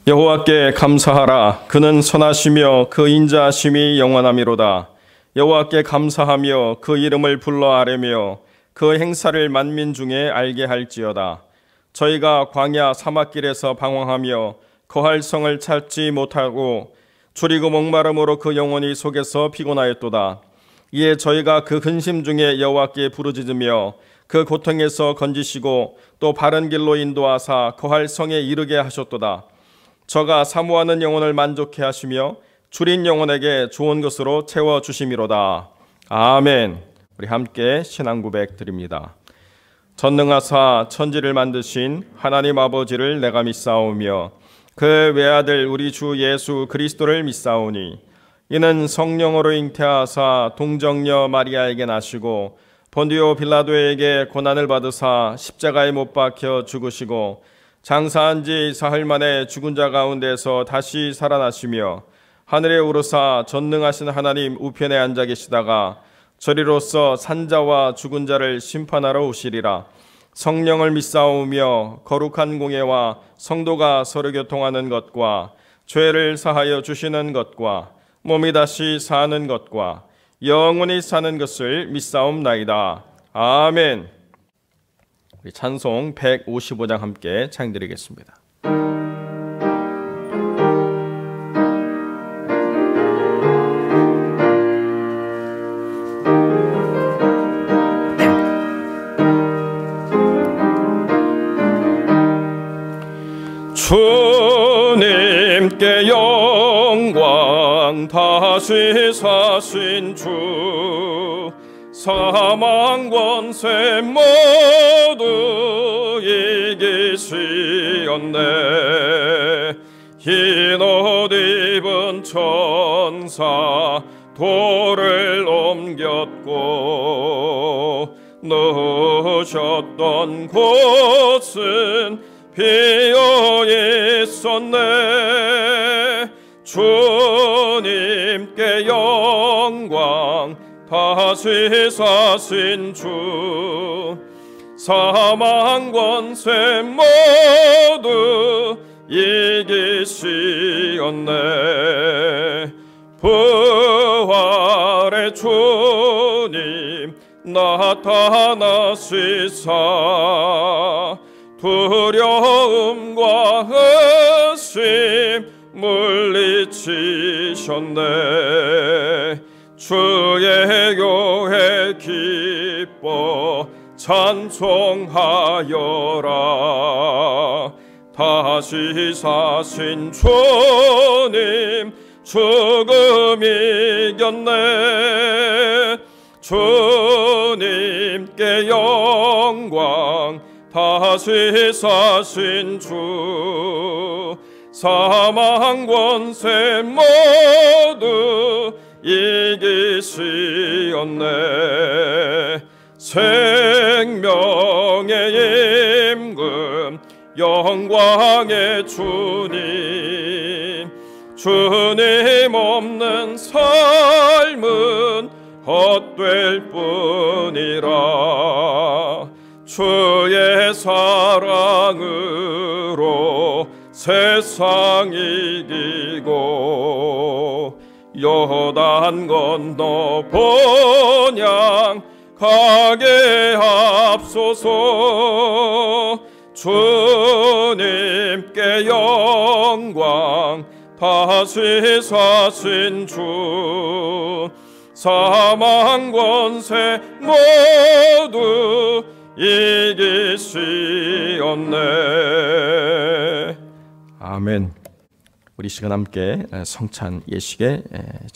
여호와께 감사하라. 그는 선하시며 그 인자하심이 영원하미로다. 여호와께 감사하며 그 이름을 불러 아뢰며 그 행사를 만민 중에 알게 할지어다. 저희가 광야 사막길에서 방황하며 거할 성을 찾지 못하고 줄이고 목마름으로 그 영혼이 속에서 피곤하였도다. 이에 저희가 그 근심 중에 여호와께 부르짖으며 그 고통에서 건지시고 또 바른 길로 인도하사 거할 성에 이르게 하셨도다. 저가 사모하는 영혼을 만족해 하시며 줄인 영혼에게 좋은 것으로 채워주심이로다. 아멘. 우리 함께 신앙 고백 드립니다. 전능하사 천지를 만드신 하나님 아버지를 내가 믿사오며 그 외아들 우리 주 예수 그리스도를 믿사오니 이는 성령으로 잉태하사 동정녀 마리아에게 나시고 본디오 빌라도에게 고난을 받으사 십자가에 못 박혀 죽으시고 장사한 지 사흘 만에 죽은 자 가운데서 다시 살아나시며 하늘에 오르사 전능하신 하나님 우편에 앉아 계시다가 저리로서 산자와 죽은 자를 심판하러 오시리라. 성령을 믿사오며 거룩한 공예와 성도가 서로 교통하는 것과 죄를 사하여 주시는 것과 몸이 다시 사는 것과 영원히 사는 것을 믿사옵나이다. 아멘. 우리 찬송 155장 함께 찬양드리겠습니다. 주님께 영광 다시 사신 주 사망 권세 모두 이기시었네. 흰 옷 입은 천사 돌을 옮겼고 누우셨던 곳은 비어 있었네. 주님께 영광 다시 사신 주 사망 권세 모두 이기시었네. 부활의 주님 나타나시사 두려움과 의심 물리치셨네. 주의 교회 기뻐 찬송하여라. 다시 사신 주님 죽음 이겼네. 주님께 영광 다시 사신 주 사망 권세 모두 이기시었네. 생명의 임금 영광의 주님 주님 없는 삶은 헛될 뿐이라. 주의 사랑으로 세상 이기고 요단 건너 본향 가게 합소서. 주님께 영광 다시 사신 주 사망 권세 모두 이기시었네. 아멘. 우리 시간 함께 성찬 예식에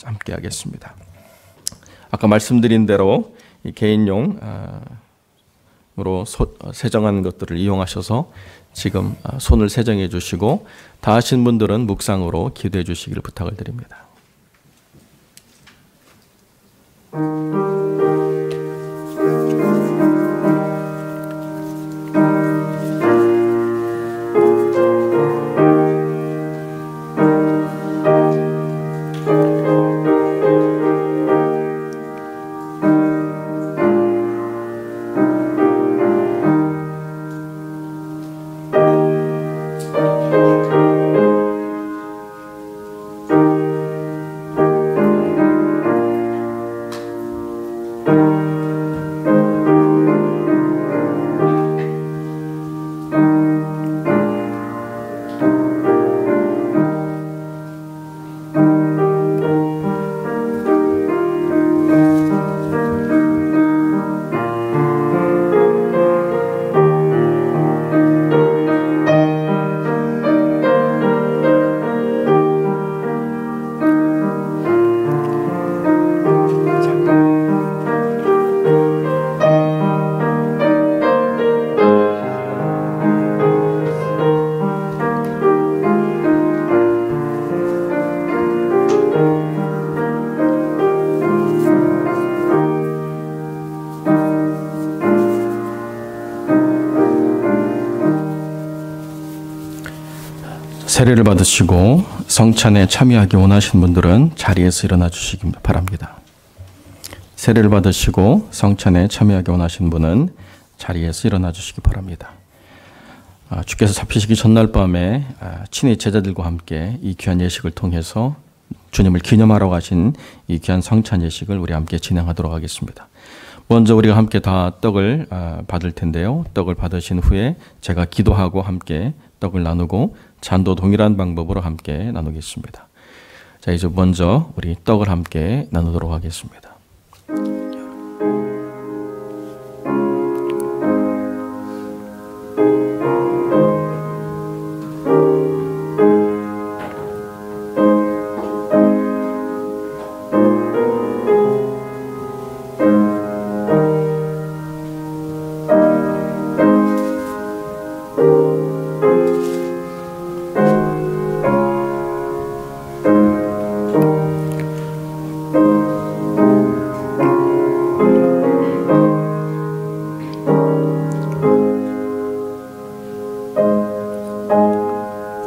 함께 하겠습니다. 아까 말씀드린 대로 개인용으로 세정한 것들을 이용하셔서 지금 손을 세정해 주시고 다 하신 분들은 묵상으로 기도해 주시기를 부탁을 드립니다. 세례를 받으시고 성찬에 참여하기 원하시는 분들은 자리에서 일어나 주시기 바랍니다. 세례를 받으시고 성찬에 참여하기 원하시는 분은 자리에서 일어나 주시기 바랍니다. 주께서 잡히시기 전날 밤에 친히 제자들과 함께 이 귀한 예식을 통해서 주님을 기념하러 가신 이 귀한 성찬 예식을 우리 함께 진행하도록 하겠습니다. 먼저 우리가 함께 다 떡을 받을 텐데요. 떡을 받으신 후에 제가 기도하고 함께 떡을 나누고 잔도 동일한 방법으로 함께 나누겠습니다. 자, 이제 먼저 우리 떡을 함께 나누도록 하겠습니다.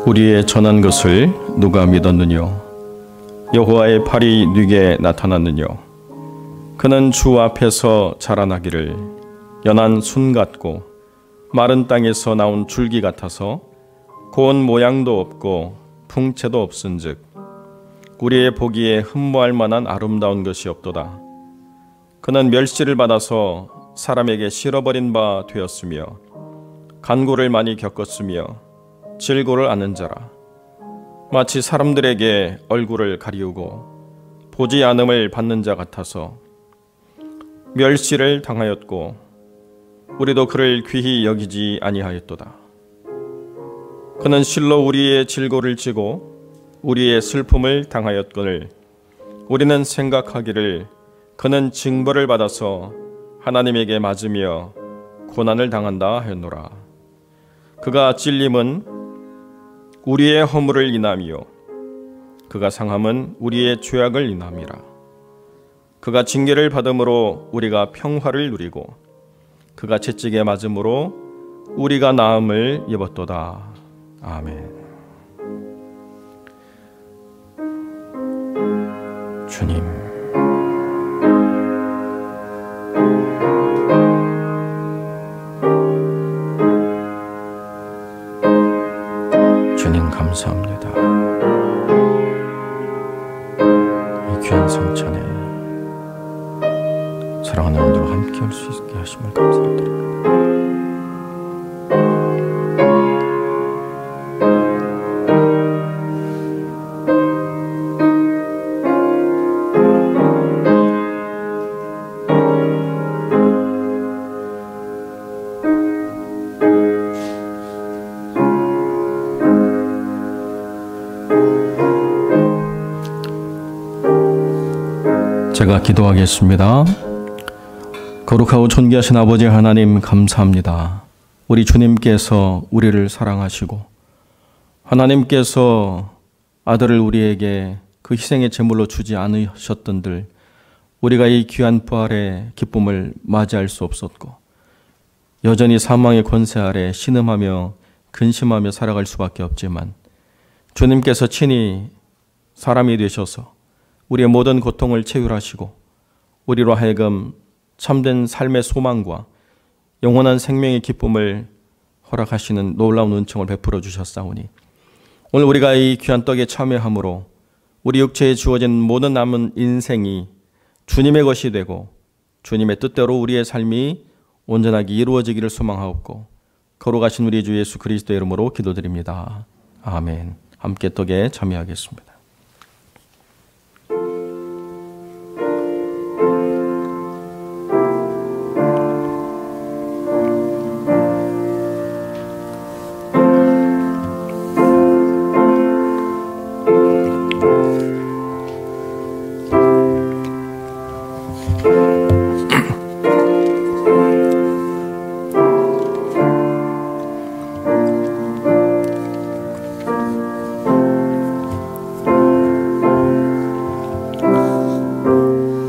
우리의 전한 것을 누가 믿었느뇨? 여호와의 팔이 네게 나타났느뇨? 그는 주 앞에서 자라나기를 연한 순 같고 마른 땅에서 나온 줄기 같아서 고운 모양도 없고 풍채도 없은즉 우리의 보기에 흠모할 만한 아름다운 것이 없도다. 그는 멸시를 받아서 사람에게 실어버린 바 되었으며 간고를 많이 겪었으며 질고를 아는 자라. 마치 사람들에게 얼굴을 가리우고 보지 않음을 받는 자 같아서 멸시를 당하였고 우리도 그를 귀히 여기지 아니하였도다. 그는 실로 우리의 질고를 지고 우리의 슬픔을 당하였거늘 우리는 생각하기를 그는 징벌을 받아서 하나님에게 맞으며 고난을 당한다 하였노라. 그가 찔림은 우리의 허물을 인함이요 그가 상함은 우리의 죄악을 인함이라. 그가 징계를 받음으로 우리가 평화를 누리고 그가 채찍에 맞음으로 우리가 나음을 입었도다. 아멘. 주님, 주님 감사합니다. 이 귀한 성찬에 사랑하는 여러분들과 함께 할 수 있게 하심을 감사드립니다. 제가 기도하겠습니다. 거룩하고 존귀하신 아버지 하나님 감사합니다. 우리 주님께서 우리를 사랑하시고 하나님께서 아들을 우리에게 그 희생의 제물로 주지 않으셨던들 우리가 이 귀한 부활의 기쁨을 맞이할 수 없었고 여전히 사망의 권세 아래 신음하며 근심하며 살아갈 수밖에 없지만 주님께서 친히 사람이 되셔서 우리의 모든 고통을 채율하시고 우리로 하여금 참된 삶의 소망과 영원한 생명의 기쁨을 허락하시는 놀라운 은총을 베풀어 주셨사오니 오늘 우리가 이 귀한 떡에 참여함으로 우리 육체에 주어진 모든 남은 인생이 주님의 것이 되고 주님의 뜻대로 우리의 삶이 온전하게 이루어지기를 소망하옵고 거룩하신 우리 주 예수 그리스도의 이름으로 기도드립니다. 아멘. 함께 떡에 참여하겠습니다.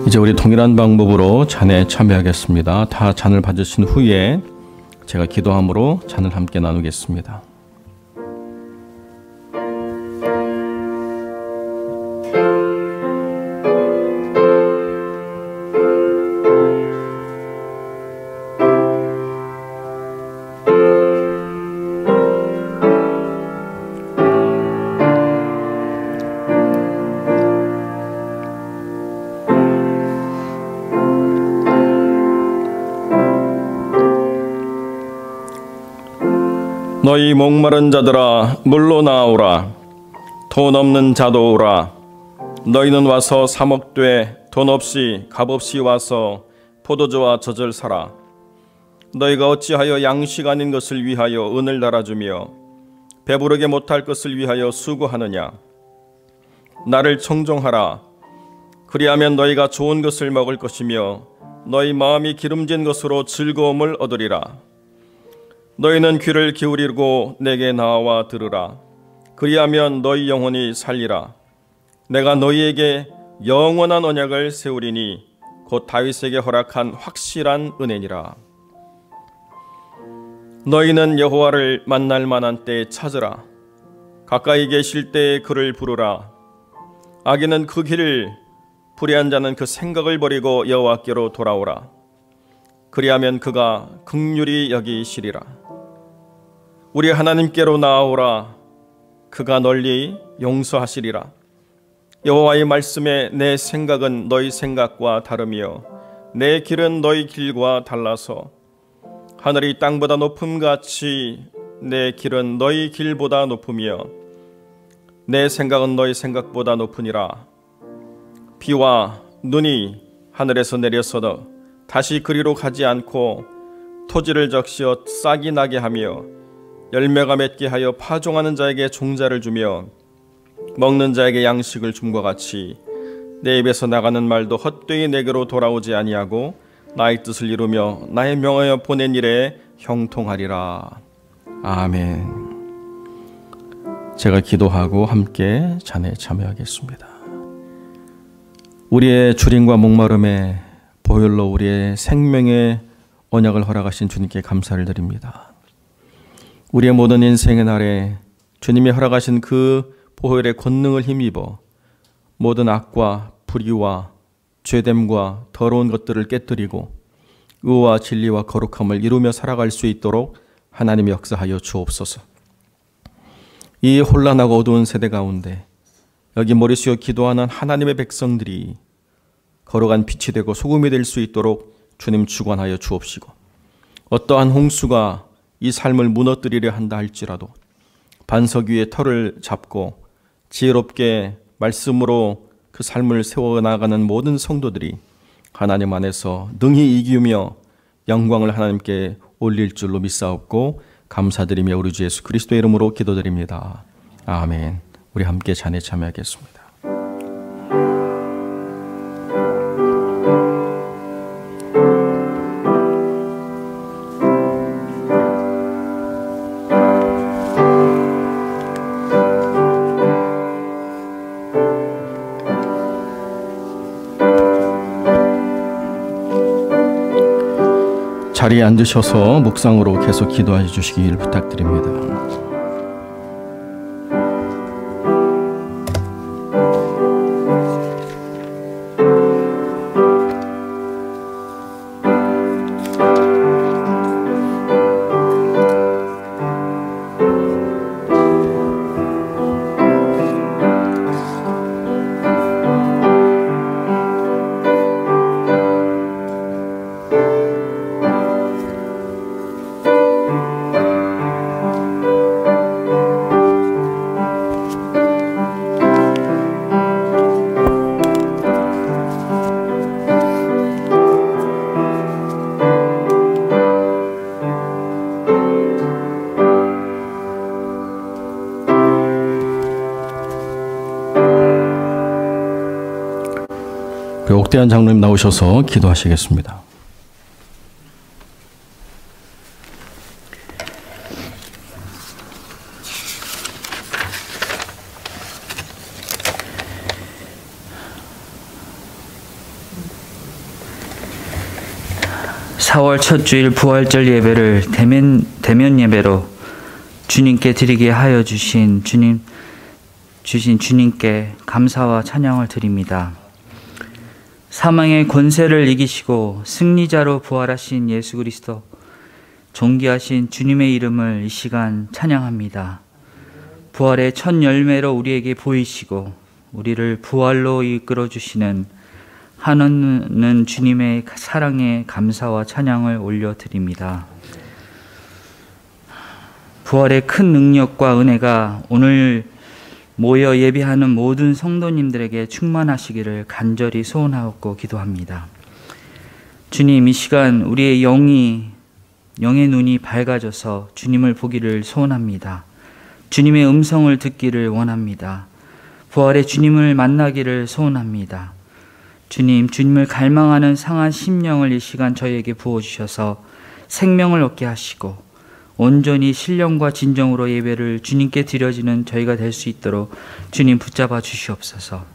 이제 우리 동일한 방법으로 잔에 참여하겠습니다. 다 잔을 받으신 후에 제가 기도함으로 잔을 함께 나누겠습니다. 너희 목마른 자들아 물로 나오라. 돈 없는 자도 오라. 너희는 와서 사 먹되 돈 없이 값없이 와서 포도주와 젖을 사라. 너희가 어찌하여 양식 아닌 것을 위하여 은을 달아주며 배부르게 못할 것을 위하여 수고하느냐. 나를 청종하라. 그리하면 너희가 좋은 것을 먹을 것이며 너희 마음이 기름진 것으로 즐거움을 얻으리라. 너희는 귀를 기울이고 내게 나와 들으라. 그리하면 너희 영혼이 살리라. 내가 너희에게 영원한 언약을 세우리니 곧 다윗에게 허락한 확실한 은혜니라. 너희는 여호와를 만날 만한 때에 찾으라. 가까이 계실 때에 그를 부르라. 악인은 그 길을, 불의한 자는 그 생각을 버리고 여호와께로 돌아오라. 그리하면 그가 긍휼히 여기시리라. 우리 하나님께로 나아오라. 그가 널리 용서하시리라. 여호와의 말씀에 내 생각은 너희 생각과 다르며 내 길은 너희 길과 달라서 하늘이 땅보다 높음같이 내 길은 너희 길보다 높으며 내 생각은 너희 생각보다 높으니라. 비와 눈이 하늘에서 내려서도 다시 그리로 가지 않고 토지를 적시어 싹이 나게 하며 열매가 맺게 하여 파종하는 자에게 종자를 주며 먹는 자에게 양식을 줌과 같이 내 입에서 나가는 말도 헛되이 내게로 돌아오지 아니하고 나의 뜻을 이루며 나의 명하여 보낸 일에 형통하리라. 아멘. 제가 기도하고 함께 찬에 참여하겠습니다. 우리의 주림과 목마름에 보혈로 우리의 생명의 언약을 허락하신 주님께 감사를 드립니다. 우리의 모든 인생의 날에 주님이 허락하신 그 보혈의 권능을 힘입어 모든 악과 불의와 죄됨과 더러운 것들을 깨뜨리고 의와 진리와 거룩함을 이루며 살아갈 수 있도록 하나님이 역사하여 주옵소서. 이 혼란하고 어두운 세대 가운데 여기 머리 숙여 기도하는 하나님의 백성들이 거룩한 빛이 되고 소금이 될 수 있도록 주님 주관하여 주옵시고, 어떠한 홍수가 이 삶을 무너뜨리려 한다 할지라도 반석 위에 터를 잡고 지혜롭게 말씀으로 그 삶을 세워나가는 모든 성도들이 하나님 안에서 능히 이기며 영광을 하나님께 올릴 줄로 믿사옵고 감사드리며 우리 주 예수 그리스도의 이름으로 기도드립니다. 아멘. 우리 함께 찬에 참여하겠습니다. 자리에 앉으셔서 묵상으로 계속 기도해 주시길 부탁드립니다. 옥대한 장로님 나오셔서 기도하시겠습니다. (4월) 첫 주일 부활절 예배를 대면 예배로 주님께 드리게 하여 주신 주님께 감사와 찬양을 드립니다. 사망의 권세를 이기시고 승리자로 부활하신 예수 그리스도, 존귀하신 주님의 이름을 이 시간 찬양합니다. 부활의 첫 열매로 우리에게 보이시고 우리를 부활로 이끌어 주시는 한없는 주님의 사랑에 감사와 찬양을 올려드립니다. 부활의 큰 능력과 은혜가 오늘 모여 예배하는 모든 성도님들에게 충만하시기를 간절히 소원하고 기도합니다. 주님, 이 시간 우리의 영의 눈이 밝아져서 주님을 보기를 소원합니다. 주님의 음성을 듣기를 원합니다. 부활의 주님을 만나기를 소원합니다. 주님을 갈망하는 상한 심령을 이 시간 저희에게 부어주셔서 생명을 얻게 하시고 온전히 신령과 진정으로 예배를 주님께 드려지는 저희가 될 수 있도록 주님 붙잡아 주시옵소서.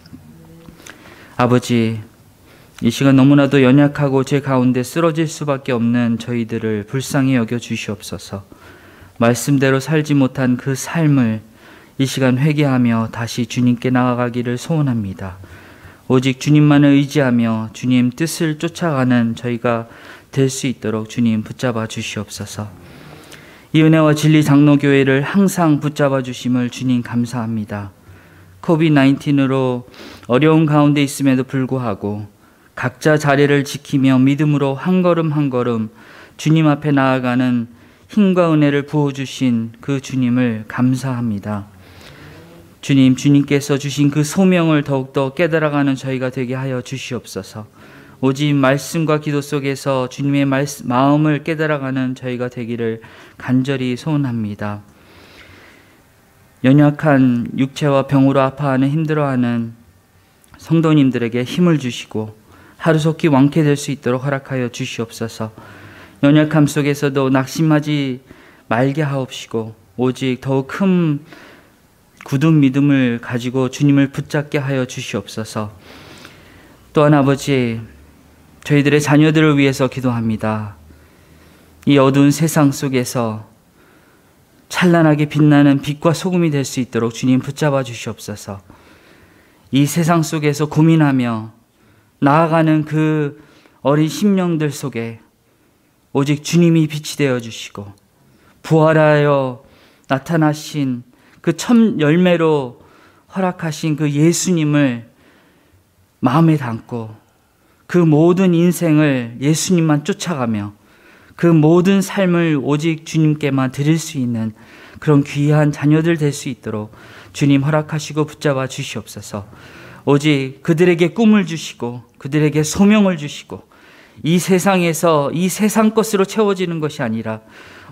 아버지, 이 시간 너무나도 연약하고 제 가운데 쓰러질 수밖에 없는 저희들을 불쌍히 여겨 주시옵소서. 말씀대로 살지 못한 그 삶을 이 시간 회개하며 다시 주님께 나아가기를 소원합니다. 오직 주님만을 의지하며 주님 뜻을 쫓아가는 저희가 될 수 있도록 주님 붙잡아 주시옵소서. 이 은혜와 진리 장로교회를 항상 붙잡아 주심을 주님 감사합니다. 코비드-19으로 어려운 가운데 있음에도 불구하고 각자 자리를 지키며 믿음으로 한 걸음 한 걸음 주님 앞에 나아가는 힘과 은혜를 부어주신 그 주님을 감사합니다. 주님께서 주신 그 소명을 더욱더 깨달아가는 저희가 되게 하여 주시옵소서. 오직 말씀과 기도 속에서 주님의 마음을 깨달아가는 저희가 되기를 간절히 소원합니다. 연약한 육체와 병으로 아파하는 힘들어하는 성도님들에게 힘을 주시고 하루속히 완쾌될 수 있도록 허락하여 주시옵소서. 연약함 속에서도 낙심하지 말게 하옵시고 오직 더욱 큰 굳은 믿음을 가지고 주님을 붙잡게 하여 주시옵소서. 또한 아버지, 저희들의 자녀들을 위해서 기도합니다. 이 어두운 세상 속에서 찬란하게 빛나는 빛과 소금이 될 수 있도록 주님 붙잡아 주시옵소서. 이 세상 속에서 고민하며 나아가는 그 어린 심령들 속에 오직 주님이 빛이 되어 주시고 부활하여 나타나신 그 첫 열매로 허락하신 그 예수님을 마음에 담고 그 모든 인생을 예수님만 쫓아가며 그 모든 삶을 오직 주님께만 드릴 수 있는 그런 귀한 자녀들 될 수 있도록 주님 허락하시고 붙잡아 주시옵소서. 오직 그들에게 꿈을 주시고 그들에게 소명을 주시고 이 세상에서 이 세상 것으로 채워지는 것이 아니라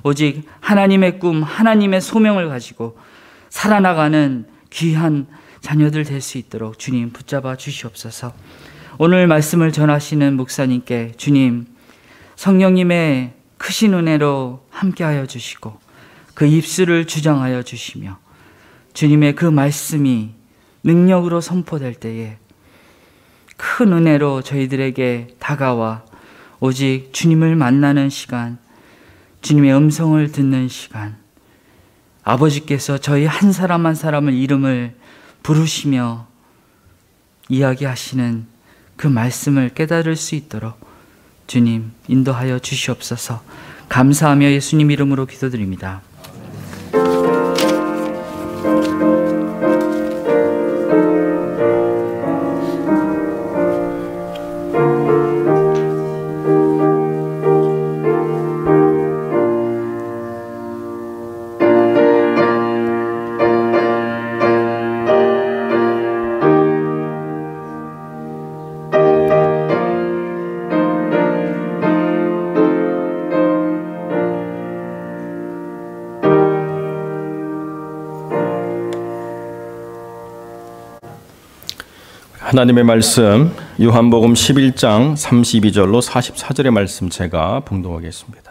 오직 하나님의 꿈, 하나님의 소명을 가지고 살아나가는 귀한 자녀들 될 수 있도록 주님 붙잡아 주시옵소서. 오늘 말씀을 전하시는 목사님께 주님 성령님의 크신 은혜로 함께하여 주시고 그 입술을 주장하여 주시며 주님의 그 말씀이 능력으로 선포될 때에 큰 은혜로 저희들에게 다가와 오직 주님을 만나는 시간, 주님의 음성을 듣는 시간, 아버지께서 저희 한 사람 한 사람을 이름을 부르시며 이야기하시는 그 말씀을 깨달을 수 있도록 주님 인도하여 주시옵소서. 감사하며 예수님 이름으로 기도드립니다. 하나님의 말씀 요한복음 11장 32절로 44절의 말씀 제가 봉독하겠습니다.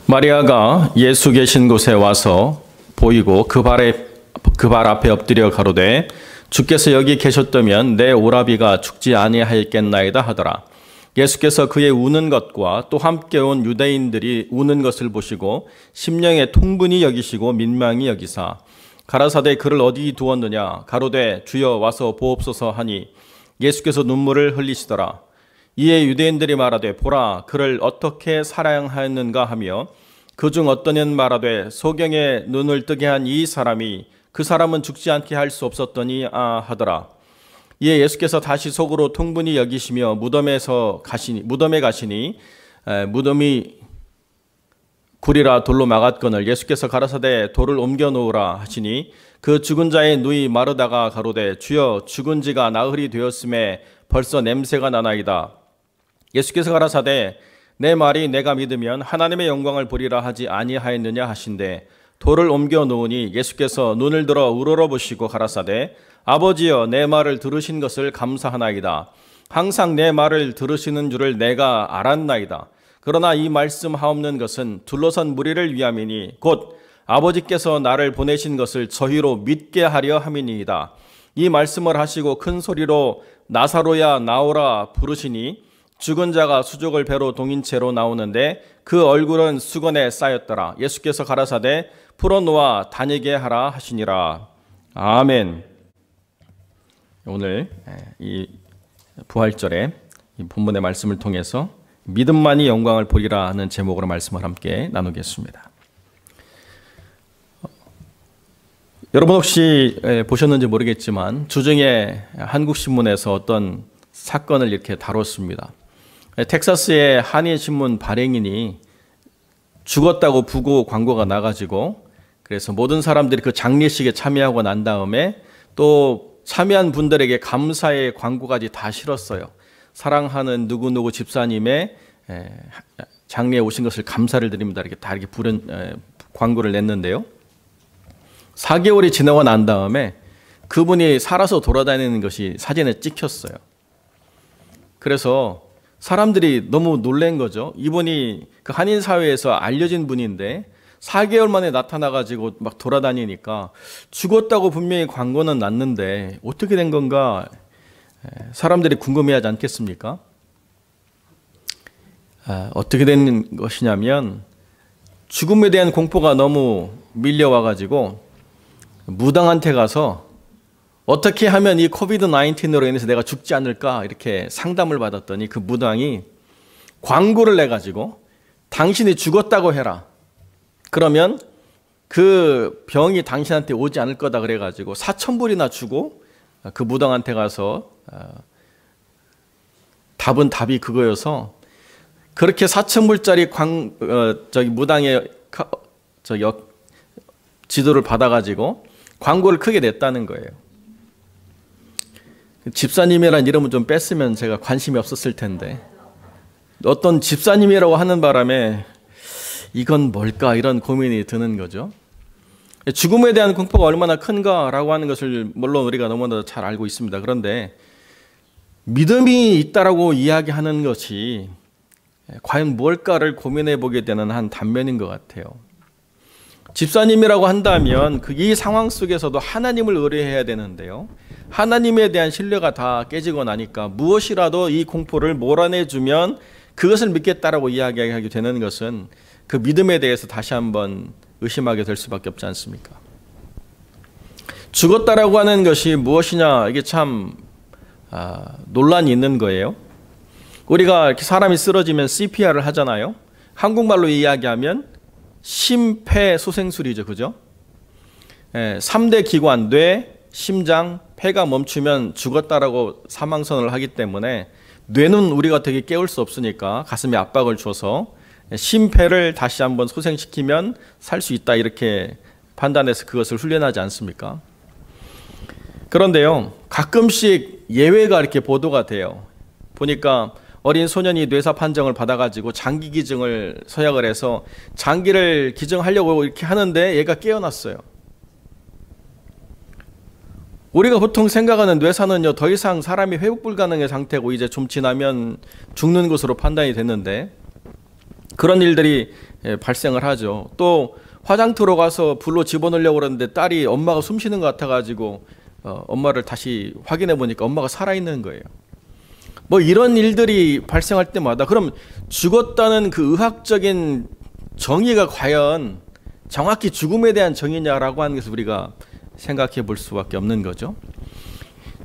마리아가 예수 계신 곳에 와서 보이고 그 발 앞에 엎드려 가로되 주께서 여기 계셨다면 내 오라비가 죽지 아니하였겠나이다 하더라. 예수께서 그의 우는 것과 또 함께 온 유대인들이 우는 것을 보시고 심령에 통분히 여기시고 민망히 여기사 가라사대 그를 어디 두었느냐 가로되 주여 와서 보옵소서 하니 예수께서 눈물을 흘리시더라. 이에 유대인들이 말하되 보라 그를 어떻게 사랑하였는가 하며 그중 어떤 이는 말하되 소경의 눈을 뜨게 한 이 사람이 그 사람은 죽지 않게 할 수 없었더니 하더라. 이에 예수께서 다시 속으로 통분히 여기시며 무덤에 가시니 무덤이 굴이라 돌로 막았거늘 예수께서 가라사대 돌을 옮겨 놓으라 하시니 그 죽은 자의 누이 마르다가 가로되 주여 죽은 지가 나흘이 되었음에 벌써 냄새가 나나이다. 예수께서 가라사대 내 말이 내가 믿으면 하나님의 영광을 보리라 하지 아니하였느냐 하신대 돌을 옮겨 놓으니 예수께서 눈을 들어 우러러보시고 가라사대 아버지여 내 말을 들으신 것을 감사하나이다. 항상 내 말을 들으시는 줄을 내가 알았나이다. 그러나 이 말씀하옵는 것은 둘러선 무리를 위함이니 곧 아버지께서 나를 보내신 것을 저희로 믿게 하려 함이니이다. 이 말씀을 하시고 큰 소리로 나사로야 나오라 부르시니 죽은 자가 수족을 배로 동인 채로 나오는데 그 얼굴은 수건에 쌓였더라. 예수께서 가라사대 풀어놓아 다니게 하라 하시니라. 아멘. 오늘 이 부활절에 이 본문의 말씀을 통해서 믿음만이 영광을 보리라 하는 제목으로 말씀을 함께 나누겠습니다. 여러분 혹시 보셨는지 모르겠지만 주중에 한국신문에서 어떤 사건을 이렇게 다뤘습니다. 텍사스의 한인신문 발행인이 죽었다고 부고 광고가 나가지고 그래서 모든 사람들이 그 장례식에 참여하고 난 다음에 또 참여한 분들에게 감사의 광고까지 다 실었어요. 사랑하는 누구누구 집사님의 장례에 오신 것을 감사를 드립니다. 이렇게 다 이렇게 광고를 냈는데요. 4개월이 지나고 난 다음에 그분이 살아서 돌아다니는 것이 사진에 찍혔어요. 그래서 사람들이 너무 놀란 거죠. 이분이 그 한인 사회에서 알려진 분인데 4개월 만에 나타나가지고 막 돌아다니니까 죽었다고 분명히 광고는 났는데 어떻게 된 건가 사람들이 궁금해하지 않겠습니까? 어떻게 된 것이냐면 죽음에 대한 공포가 너무 밀려와가지고 무당한테 가서 어떻게 하면 이 코비드-19으로 인해서 내가 죽지 않을까 이렇게 상담을 받았더니 그 무당이 광고를 내가지고 당신이 죽었다고 해라. 그러면 그 병이 당신한테 오지 않을 거다 그래가지고 4,000불이나 주고 그 무당한테 가서 답은 답이 그거여서 그렇게 4,000불짜리 무당의 지도를 받아가지고 광고를 크게 냈다는 거예요. 집사님이란 이름은 좀 뺐으면 제가 관심이 없었을 텐데 어떤 집사님이라고 하는 바람에 이건 뭘까 이런 고민이 드는 거죠. 죽음에 대한 공포가 얼마나 큰가라고 하는 것을 물론 우리가 너무나 잘 알고 있습니다. 그런데 믿음이 있다라고 이야기하는 것이 과연 뭘까를 고민해 보게 되는 한 단면인 것 같아요. 집사님이라고 한다면 이 상황 속에서도 하나님을 의뢰해야 되는데요. 하나님에 대한 신뢰가 다 깨지고 나니까 무엇이라도 이 공포를 몰아내주면 그것을 믿겠다라고 이야기하게 되는 것은 그 믿음에 대해서 다시 한번 의심하게 될 수밖에 없지 않습니까? 죽었다라고 하는 것이 무엇이냐 이게 참 논란이 있는 거예요. 우리가 이렇게 사람이 쓰러지면 CPR을 하잖아요. 한국말로 이야기하면 심폐소생술이죠. 그죠? 3대 기관, 뇌, 심장, 폐가 멈추면 죽었다라고 사망선언을 하기 때문에 뇌는 우리가 되게 깨울 수 없으니까 가슴에 압박을 줘서 심폐를 다시 한번 소생시키면 살 수 있다 이렇게 판단해서 그것을 훈련하지 않습니까? 그런데요, 가끔씩 예외가 이렇게 보도가 돼요. 보니까 어린 소년이 뇌사 판정을 받아가지고 장기 기증을 서약을 해서 장기를 기증하려고 이렇게 하는데 얘가 깨어났어요. 우리가 보통 생각하는 뇌사는요, 더 이상 사람이 회복 불가능의 상태고 이제 좀 지나면 죽는 것으로 판단이 됐는데 그런 일들이 발생을 하죠. 또 화장터로 가서 불로 집어넣으려고 그러는데 딸이 엄마가 숨 쉬는 것 같아가지고 엄마를 다시 확인해 보니까 엄마가 살아있는 거예요. 뭐 이런 일들이 발생할 때마다 그럼 죽었다는 그 의학적인 정의가 과연 정확히 죽음에 대한 정의냐라고 하는 것을 우리가 생각해 볼 수밖에 없는 거죠.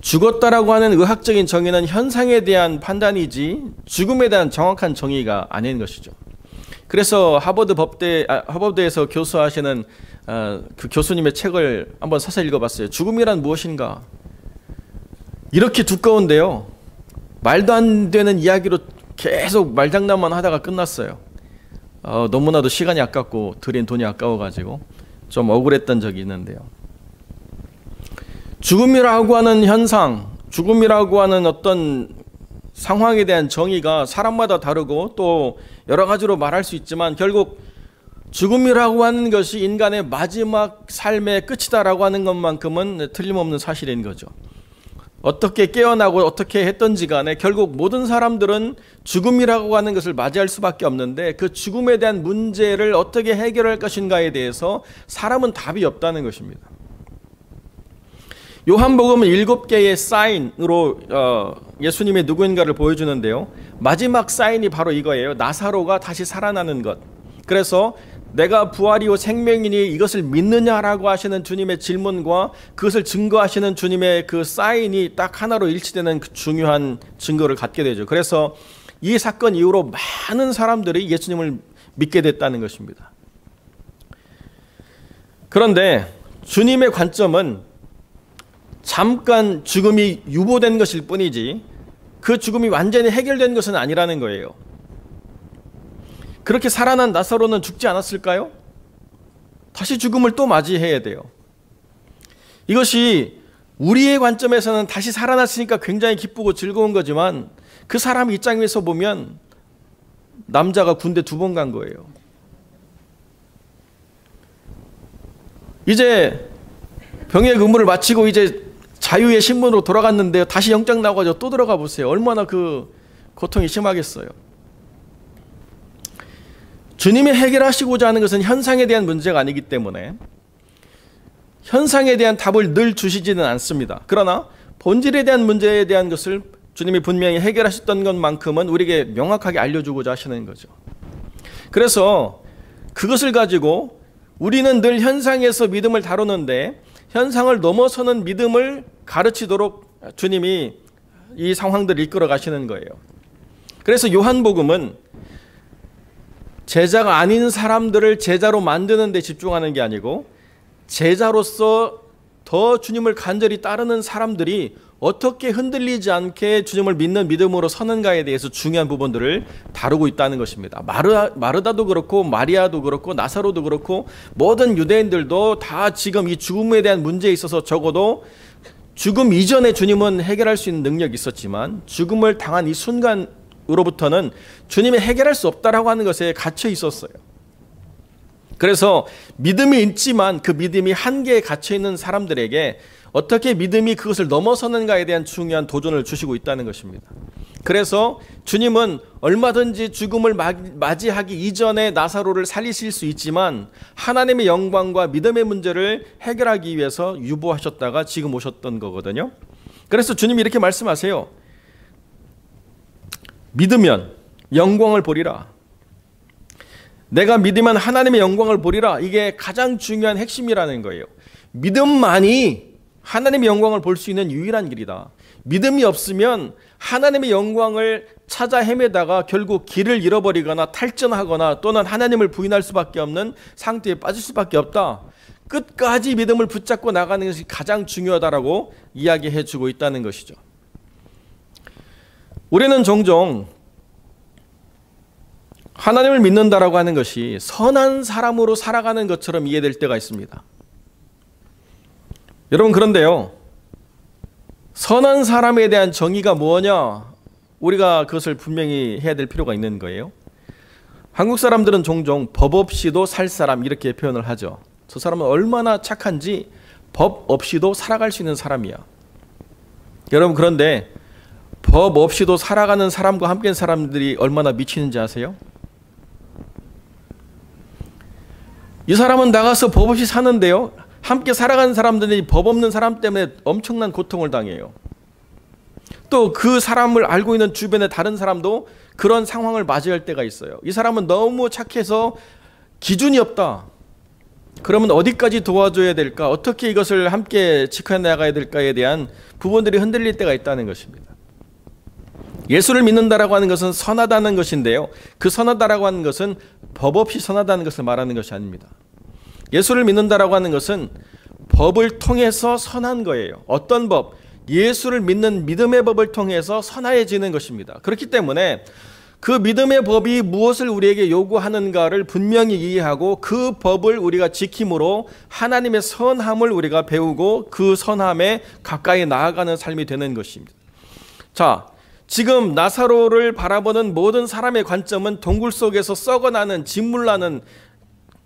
죽었다라고 하는 의학적인 정의는 현상에 대한 판단이지 죽음에 대한 정확한 정의가 아닌 것이죠. 그래서 하버드에서 교수하시는 그 교수님의 책을 한번 사서 읽어봤어요. 죽음이란 무엇인가? 이렇게 두꺼운데요. 말도 안 되는 이야기로 계속 말장난만 하다가 끝났어요. 너무나도 시간이 아깝고 들인 돈이 아까워가지고 좀 억울했던 적이 있는데요. 죽음이라고 하는 현상, 죽음이라고 하는 어떤 상황에 대한 정의가 사람마다 다르고 또 여러 가지로 말할 수 있지만 결국 죽음이라고 하는 것이 인간의 마지막 삶의 끝이다라고 하는 것만큼은 틀림없는 사실인 거죠. 어떻게 깨어나고 어떻게 했던지 간에 결국 모든 사람들은 죽음이라고 하는 것을 맞이할 수밖에 없는데 그 죽음에 대한 문제를 어떻게 해결할 것인가에 대해서 사람은 답이 없다는 것입니다. 요한복음은 7개의 사인으로 예수님이 누구인가를 보여주는데요. 마지막 사인이 바로 이거예요. 나사로가 다시 살아나는 것. 그래서 내가 부활이요 생명이니 이것을 믿느냐라고 하시는 주님의 질문과 그것을 증거하시는 주님의 그 사인이 딱 하나로 일치되는 그 중요한 증거를 갖게 되죠. 그래서 이 사건 이후로 많은 사람들이 예수님을 믿게 됐다는 것입니다. 그런데 주님의 관점은 잠깐 죽음이 유보된 것일 뿐이지 그 죽음이 완전히 해결된 것은 아니라는 거예요. 그렇게 살아난 나사로는 죽지 않았을까요? 다시 죽음을 또 맞이해야 돼요. 이것이 우리의 관점에서는 다시 살아났으니까 굉장히 기쁘고 즐거운 거지만 그 사람 입장에서 보면 남자가 군대 2번 간 거예요. 이제 병의 근무를 마치고 이제 자유의 신분으로 돌아갔는데요. 다시 영장 나와가지고 또 들어가 보세요. 얼마나 그 고통이 심하겠어요. 주님이 해결하시고자 하는 것은 현상에 대한 문제가 아니기 때문에 현상에 대한 답을 늘 주시지는 않습니다. 그러나 본질에 대한 문제에 대한 것을 주님이 분명히 해결하셨던 것만큼은 우리에게 명확하게 알려주고자 하시는 거죠. 그래서 그것을 가지고 우리는 늘 현상에서 믿음을 다루는데 현상을 넘어서는 믿음을 가르치도록 주님이 이 상황들을 이끌어 가시는 거예요. 그래서 요한복음은 제자가 아닌 사람들을 제자로 만드는 데 집중하는 게 아니고 제자로서 더 주님을 간절히 따르는 사람들이 어떻게 흔들리지 않게 주님을 믿는 믿음으로 서는가에 대해서 중요한 부분들을 다루고 있다는 것입니다. 마르다도 그렇고 마리아도 그렇고 나사로도 그렇고 모든 유대인들도 다 지금 이 죽음에 대한 문제에 있어서 적어도 죽음 이전에 주님은 해결할 수 있는 능력이 있었지만 죽음을 당한 이 순간으로부터는 주님이 해결할 수 없다라고 하는 것에 갇혀 있었어요. 그래서 믿음이 있지만 그 믿음이 한계에 갇혀 있는 사람들에게 어떻게 믿음이 그것을 넘어서는가에 대한 중요한 도전을 주시고 있다는 것입니다. 그래서 주님은 얼마든지 죽음을 맞이하기 이전에 나사로를 살리실 수 있지만 하나님의 영광과 믿음의 문제를 해결하기 위해서 유보하셨다가 지금 오셨던 거거든요. 그래서 주님이 이렇게 말씀하세요. 믿으면 영광을 보리라. 내가 믿으면 하나님의 영광을 보리라. 이게 가장 중요한 핵심이라는 거예요. 믿음만이 하나님의 영광을 볼 수 있는 유일한 길이다. 믿음이 없으면 하나님의 영광을 찾아 헤매다가 결국 길을 잃어버리거나 탈전하거나 또는 하나님을 부인할 수밖에 없는 상태에 빠질 수밖에 없다. 끝까지 믿음을 붙잡고 나가는 것이 가장 중요하다라고 이야기해 주고 있다는 것이죠. 우리는 종종 하나님을 믿는다라고 하는 것이 선한 사람으로 살아가는 것처럼 이해될 때가 있습니다. 여러분 그런데요. 선한 사람에 대한 정의가 뭐냐? 우리가 그것을 분명히 해야 될 필요가 있는 거예요. 한국 사람들은 종종 법 없이도 살 사람 이렇게 표현을 하죠. 저 사람은 얼마나 착한지 법 없이도 살아갈 수 있는 사람이야. 여러분 그런데 법 없이도 살아가는 사람과 함께한 사람들이 얼마나 미치는지 아세요? 이 사람은 나가서 법 없이 사는데요. 함께 살아가는 사람들이 법 없는 사람 때문에 엄청난 고통을 당해요. 또 그 사람을 알고 있는 주변의 다른 사람도 그런 상황을 맞이할 때가 있어요. 이 사람은 너무 착해서 기준이 없다. 그러면 어디까지 도와줘야 될까? 어떻게 이것을 함께 지켜나가야 될까에 대한 부분들이 흔들릴 때가 있다는 것입니다. 예수를 믿는다라고 하는 것은 선하다는 것인데요. 그 선하다라고 하는 것은 법 없이 선하다는 것을 말하는 것이 아닙니다. 예수를 믿는다라고 하는 것은 법을 통해서 선한 거예요. 어떤 법? 예수를 믿는 믿음의 법을 통해서 선하여지는 것입니다. 그렇기 때문에 그 믿음의 법이 무엇을 우리에게 요구하는가를 분명히 이해하고 그 법을 우리가 지킴으로 하나님의 선함을 우리가 배우고 그 선함에 가까이 나아가는 삶이 되는 것입니다. 자, 지금 나사로를 바라보는 모든 사람의 관점은 동굴 속에서 썩어나는 진물나는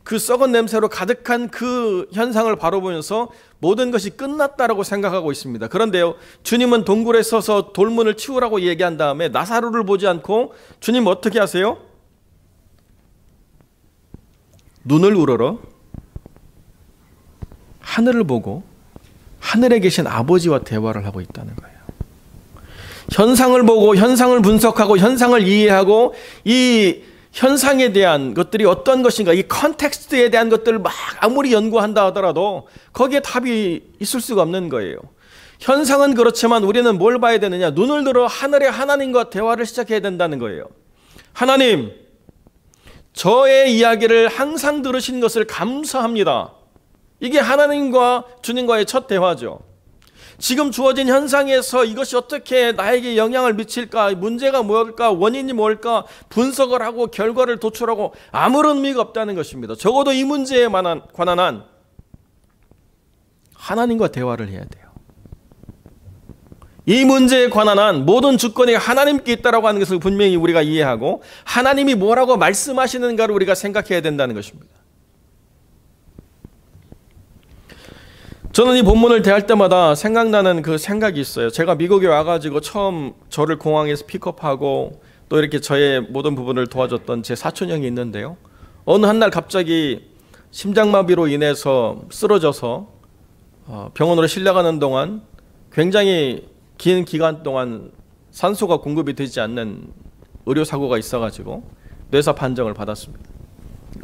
그 썩은 냄새로 가득한 그 현상을 바라보면서 모든 것이 끝났다라고 생각하고 있습니다. 그런데요, 주님은 동굴에 서서 돌문을 치우라고 얘기한 다음에 나사로를 보지 않고 주님 어떻게 하세요? 눈을 우러러 하늘을 보고 하늘에 계신 아버지와 대화를 하고 있다는 거예요. 현상을 보고 현상을 분석하고 현상을 이해하고 이 현상에 대한 것들이 어떤 것인가, 이 컨텍스트에 대한 것들을 막 아무리 연구한다 하더라도 거기에 답이 있을 수가 없는 거예요. 현상은 그렇지만 우리는 뭘 봐야 되느냐? 눈을 들어 하늘의 하나님과 대화를 시작해야 된다는 거예요. 하나님, 저의 이야기를 항상 들으신 것을 감사합니다. 이게 하나님과 주님과의 첫 대화죠. 지금 주어진 현상에서 이것이 어떻게 나에게 영향을 미칠까, 문제가 뭘까, 원인이 뭘까 분석을 하고 결과를 도출하고 아무런 의미가 없다는 것입니다. 적어도 이 문제에 관한 한 하나님과 대화를 해야 돼요. 이 문제에 관한 한 모든 주권이 하나님께 있다고 하는 것을 분명히 우리가 이해하고 하나님이 뭐라고 말씀하시는가를 우리가 생각해야 된다는 것입니다. 저는 이 본문을 대할 때마다 생각나는 그 생각이 있어요. 제가 미국에 와가지고 처음 저를 공항에서 픽업하고 또 이렇게 저의 모든 부분을 도와줬던 제 사촌 형이 있는데요. 어느 한날 갑자기 심장마비로 인해서 쓰러져서 병원으로 실려가는 동안 굉장히 긴 기간 동안 산소가 공급이 되지 않는 의료사고가 있어가지고 뇌사 판정을 받았습니다.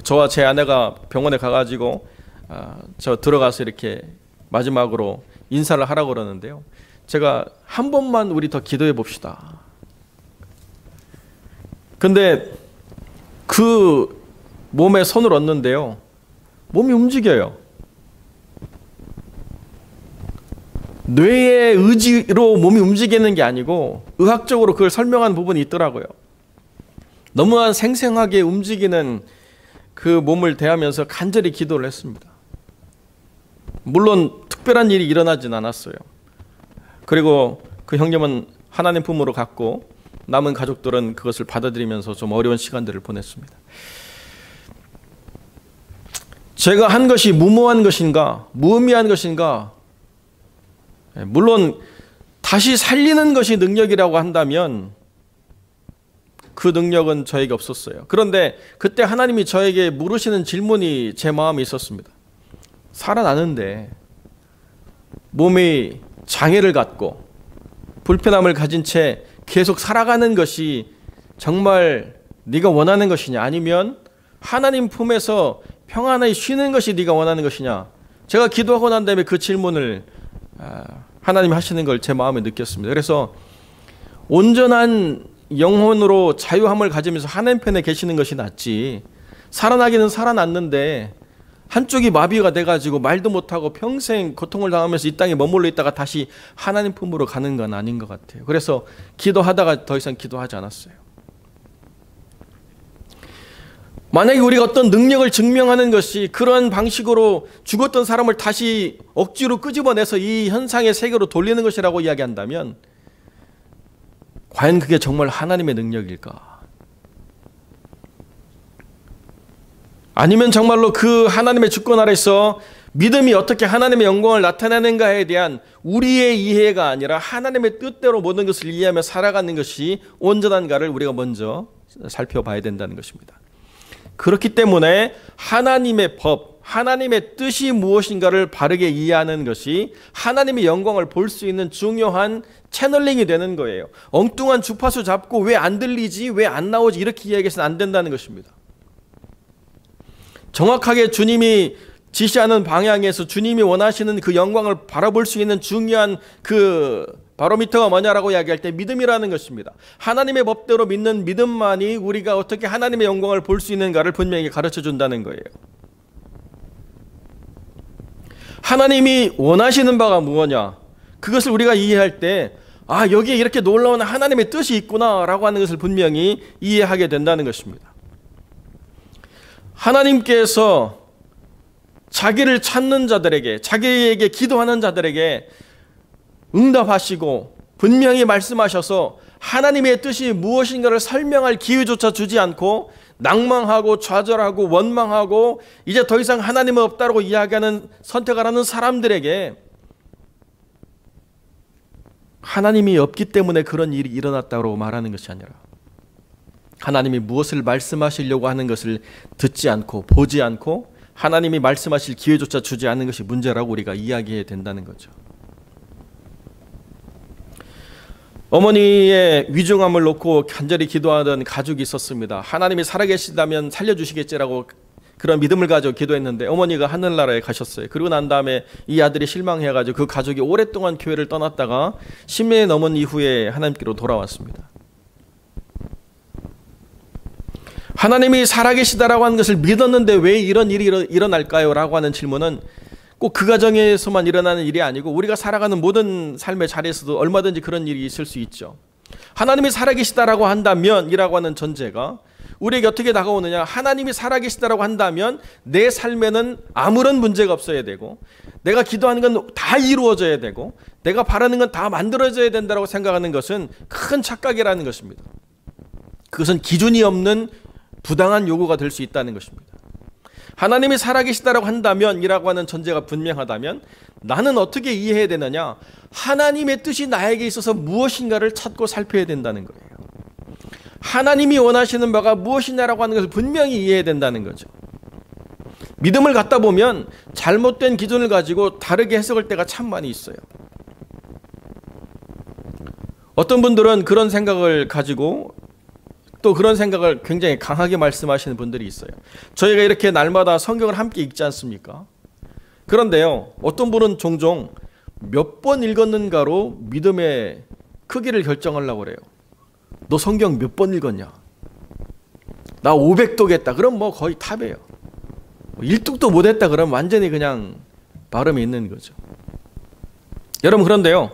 저와 제 아내가 병원에 가가지고 저 들어가서 이렇게 마지막으로 인사를 하라고 그러는데요. 제가 한 번만 우리 더 기도해 봅시다. 근데 그 몸에 손을 얹는데요. 몸이 움직여요. 뇌의 의지로 몸이 움직이는 게 아니고 의학적으로 그걸 설명한 부분이 있더라고요. 너무나 생생하게 움직이는 그 몸을 대하면서 간절히 기도를 했습니다. 물론 특별한 일이 일어나진 않았어요. 그리고 그 형님은 하나님 품으로 갔고 남은 가족들은 그것을 받아들이면서 좀 어려운 시간들을 보냈습니다. 제가 한 것이 무모한 것인가, 무의미한 것인가? 물론 다시 살리는 것이 능력이라고 한다면 그 능력은 저에게 없었어요. 그런데 그때 하나님이 저에게 물으시는 질문이 제 마음에 있었습니다. 살아나는데 몸이 장애를 갖고 불편함을 가진 채 계속 살아가는 것이 정말 네가 원하는 것이냐, 아니면 하나님 품에서 평안하게 쉬는 것이 네가 원하는 것이냐. 제가 기도하고 난 다음에 그 질문을 하나님이 하시는 걸 제 마음에 느꼈습니다. 그래서 온전한 영혼으로 자유함을 가지면서 하나님 편에 계시는 것이 낫지, 살아나기는 살아났는데 한쪽이 마비가 돼가지고 말도 못하고 평생 고통을 당하면서 이 땅에 머물러 있다가 다시 하나님 품으로 가는 건 아닌 것 같아요. 그래서 기도하다가 더 이상 기도하지 않았어요. 만약에 우리가 어떤 능력을 증명하는 것이 그런 방식으로 죽었던 사람을 다시 억지로 끄집어내서 이 현상의 세계로 돌리는 것이라고 이야기한다면 과연 그게 정말 하나님의 능력일까? 아니면 정말로 그 하나님의 주권 아래서 믿음이 어떻게 하나님의 영광을 나타내는가에 대한 우리의 이해가 아니라 하나님의 뜻대로 모든 것을 이해하며 살아가는 것이 온전한가를 우리가 먼저 살펴봐야 된다는 것입니다. 그렇기 때문에 하나님의 법, 하나님의 뜻이 무엇인가를 바르게 이해하는 것이 하나님의 영광을 볼 수 있는 중요한 채널링이 되는 거예요. 엉뚱한 주파수 잡고 왜 안 들리지, 왜 안 나오지 이렇게 이야기해서는 안 된다는 것입니다. 정확하게 주님이 지시하는 방향에서 주님이 원하시는 그 영광을 바라볼 수 있는 중요한 그 바로미터가 뭐냐라고 이야기할 때 믿음이라는 것입니다. 하나님의 법대로 믿는 믿음만이 우리가 어떻게 하나님의 영광을 볼 수 있는가를 분명히 가르쳐 준다는 거예요. 하나님이 원하시는 바가 무엇냐? 그것을 우리가 이해할 때 여기에 이렇게 놀라운 하나님의 뜻이 있구나라고 하는 것을 분명히 이해하게 된다는 것입니다. 하나님께서 자기를 찾는 자들에게, 자기에게 기도하는 자들에게 응답하시고 분명히 말씀하셔서 하나님의 뜻이 무엇인가를 설명할 기회조차 주지 않고 낭망하고 좌절하고 원망하고 이제 더 이상 하나님은 없다고 이야기하는, 선택을 하는 사람들에게 하나님이 없기 때문에 그런 일이 일어났다고 말하는 것이 아니라 하나님이 무엇을 말씀하시려고 하는 것을 듣지 않고 보지 않고 하나님이 말씀하실 기회조차 주지 않는 것이 문제라고 우리가 이야기해야 된다는 거죠. 어머니의 위중함을 놓고 간절히 기도하던 가족이 있었습니다. 하나님이 살아계시다면 살려주시겠지라고 그런 믿음을 가지고 기도했는데 어머니가 하늘나라에 가셨어요. 그리고 난 다음에 이 아들이 실망해가지고 그 가족이 오랫동안 교회를 떠났다가 10년이 넘은 이후에 하나님께로 돌아왔습니다. 하나님이 살아계시다라고 하는 것을 믿었는데 왜 이런 일이 일어날까요? 라고 하는 질문은 꼭 그 가정에서만 일어나는 일이 아니고 우리가 살아가는 모든 삶의 자리에서도 얼마든지 그런 일이 있을 수 있죠. 하나님이 살아계시다라고 한다면 이라고 하는 전제가 우리에게 어떻게 다가오느냐, 하나님이 살아계시다라고 한다면 내 삶에는 아무런 문제가 없어야 되고 내가 기도하는 건 다 이루어져야 되고 내가 바라는 건 다 만들어져야 된다고 생각하는 것은 큰 착각이라는 것입니다. 그것은 기준이 없는 부당한 요구가 될 수 있다는 것입니다. 하나님이 살아계시다라고 한다면 이라고 하는 전제가 분명하다면 나는 어떻게 이해해야 되느냐, 하나님의 뜻이 나에게 있어서 무엇인가를 찾고 살펴야 된다는 거예요. 하나님이 원하시는 바가 무엇이냐라고 하는 것을 분명히 이해해야 된다는 거죠. 믿음을 갖다 보면 잘못된 기준을 가지고 다르게 해석할 때가 참 많이 있어요. 어떤 분들은 그런 생각을 가지고 또 그런 생각을 굉장히 강하게 말씀하시는 분들이 있어요. 저희가 이렇게 날마다 성경을 함께 읽지 않습니까? 그런데요, 어떤 분은 종종 몇 번 읽었는가로 믿음의 크기를 결정하려고 그래요. 너 성경 몇 번 읽었냐? 나 500독 그럼 뭐 거의 탑이에요. 1뚝도 못했다 그러면 완전히 그냥 발음이 있는 거죠. 여러분, 그런데요,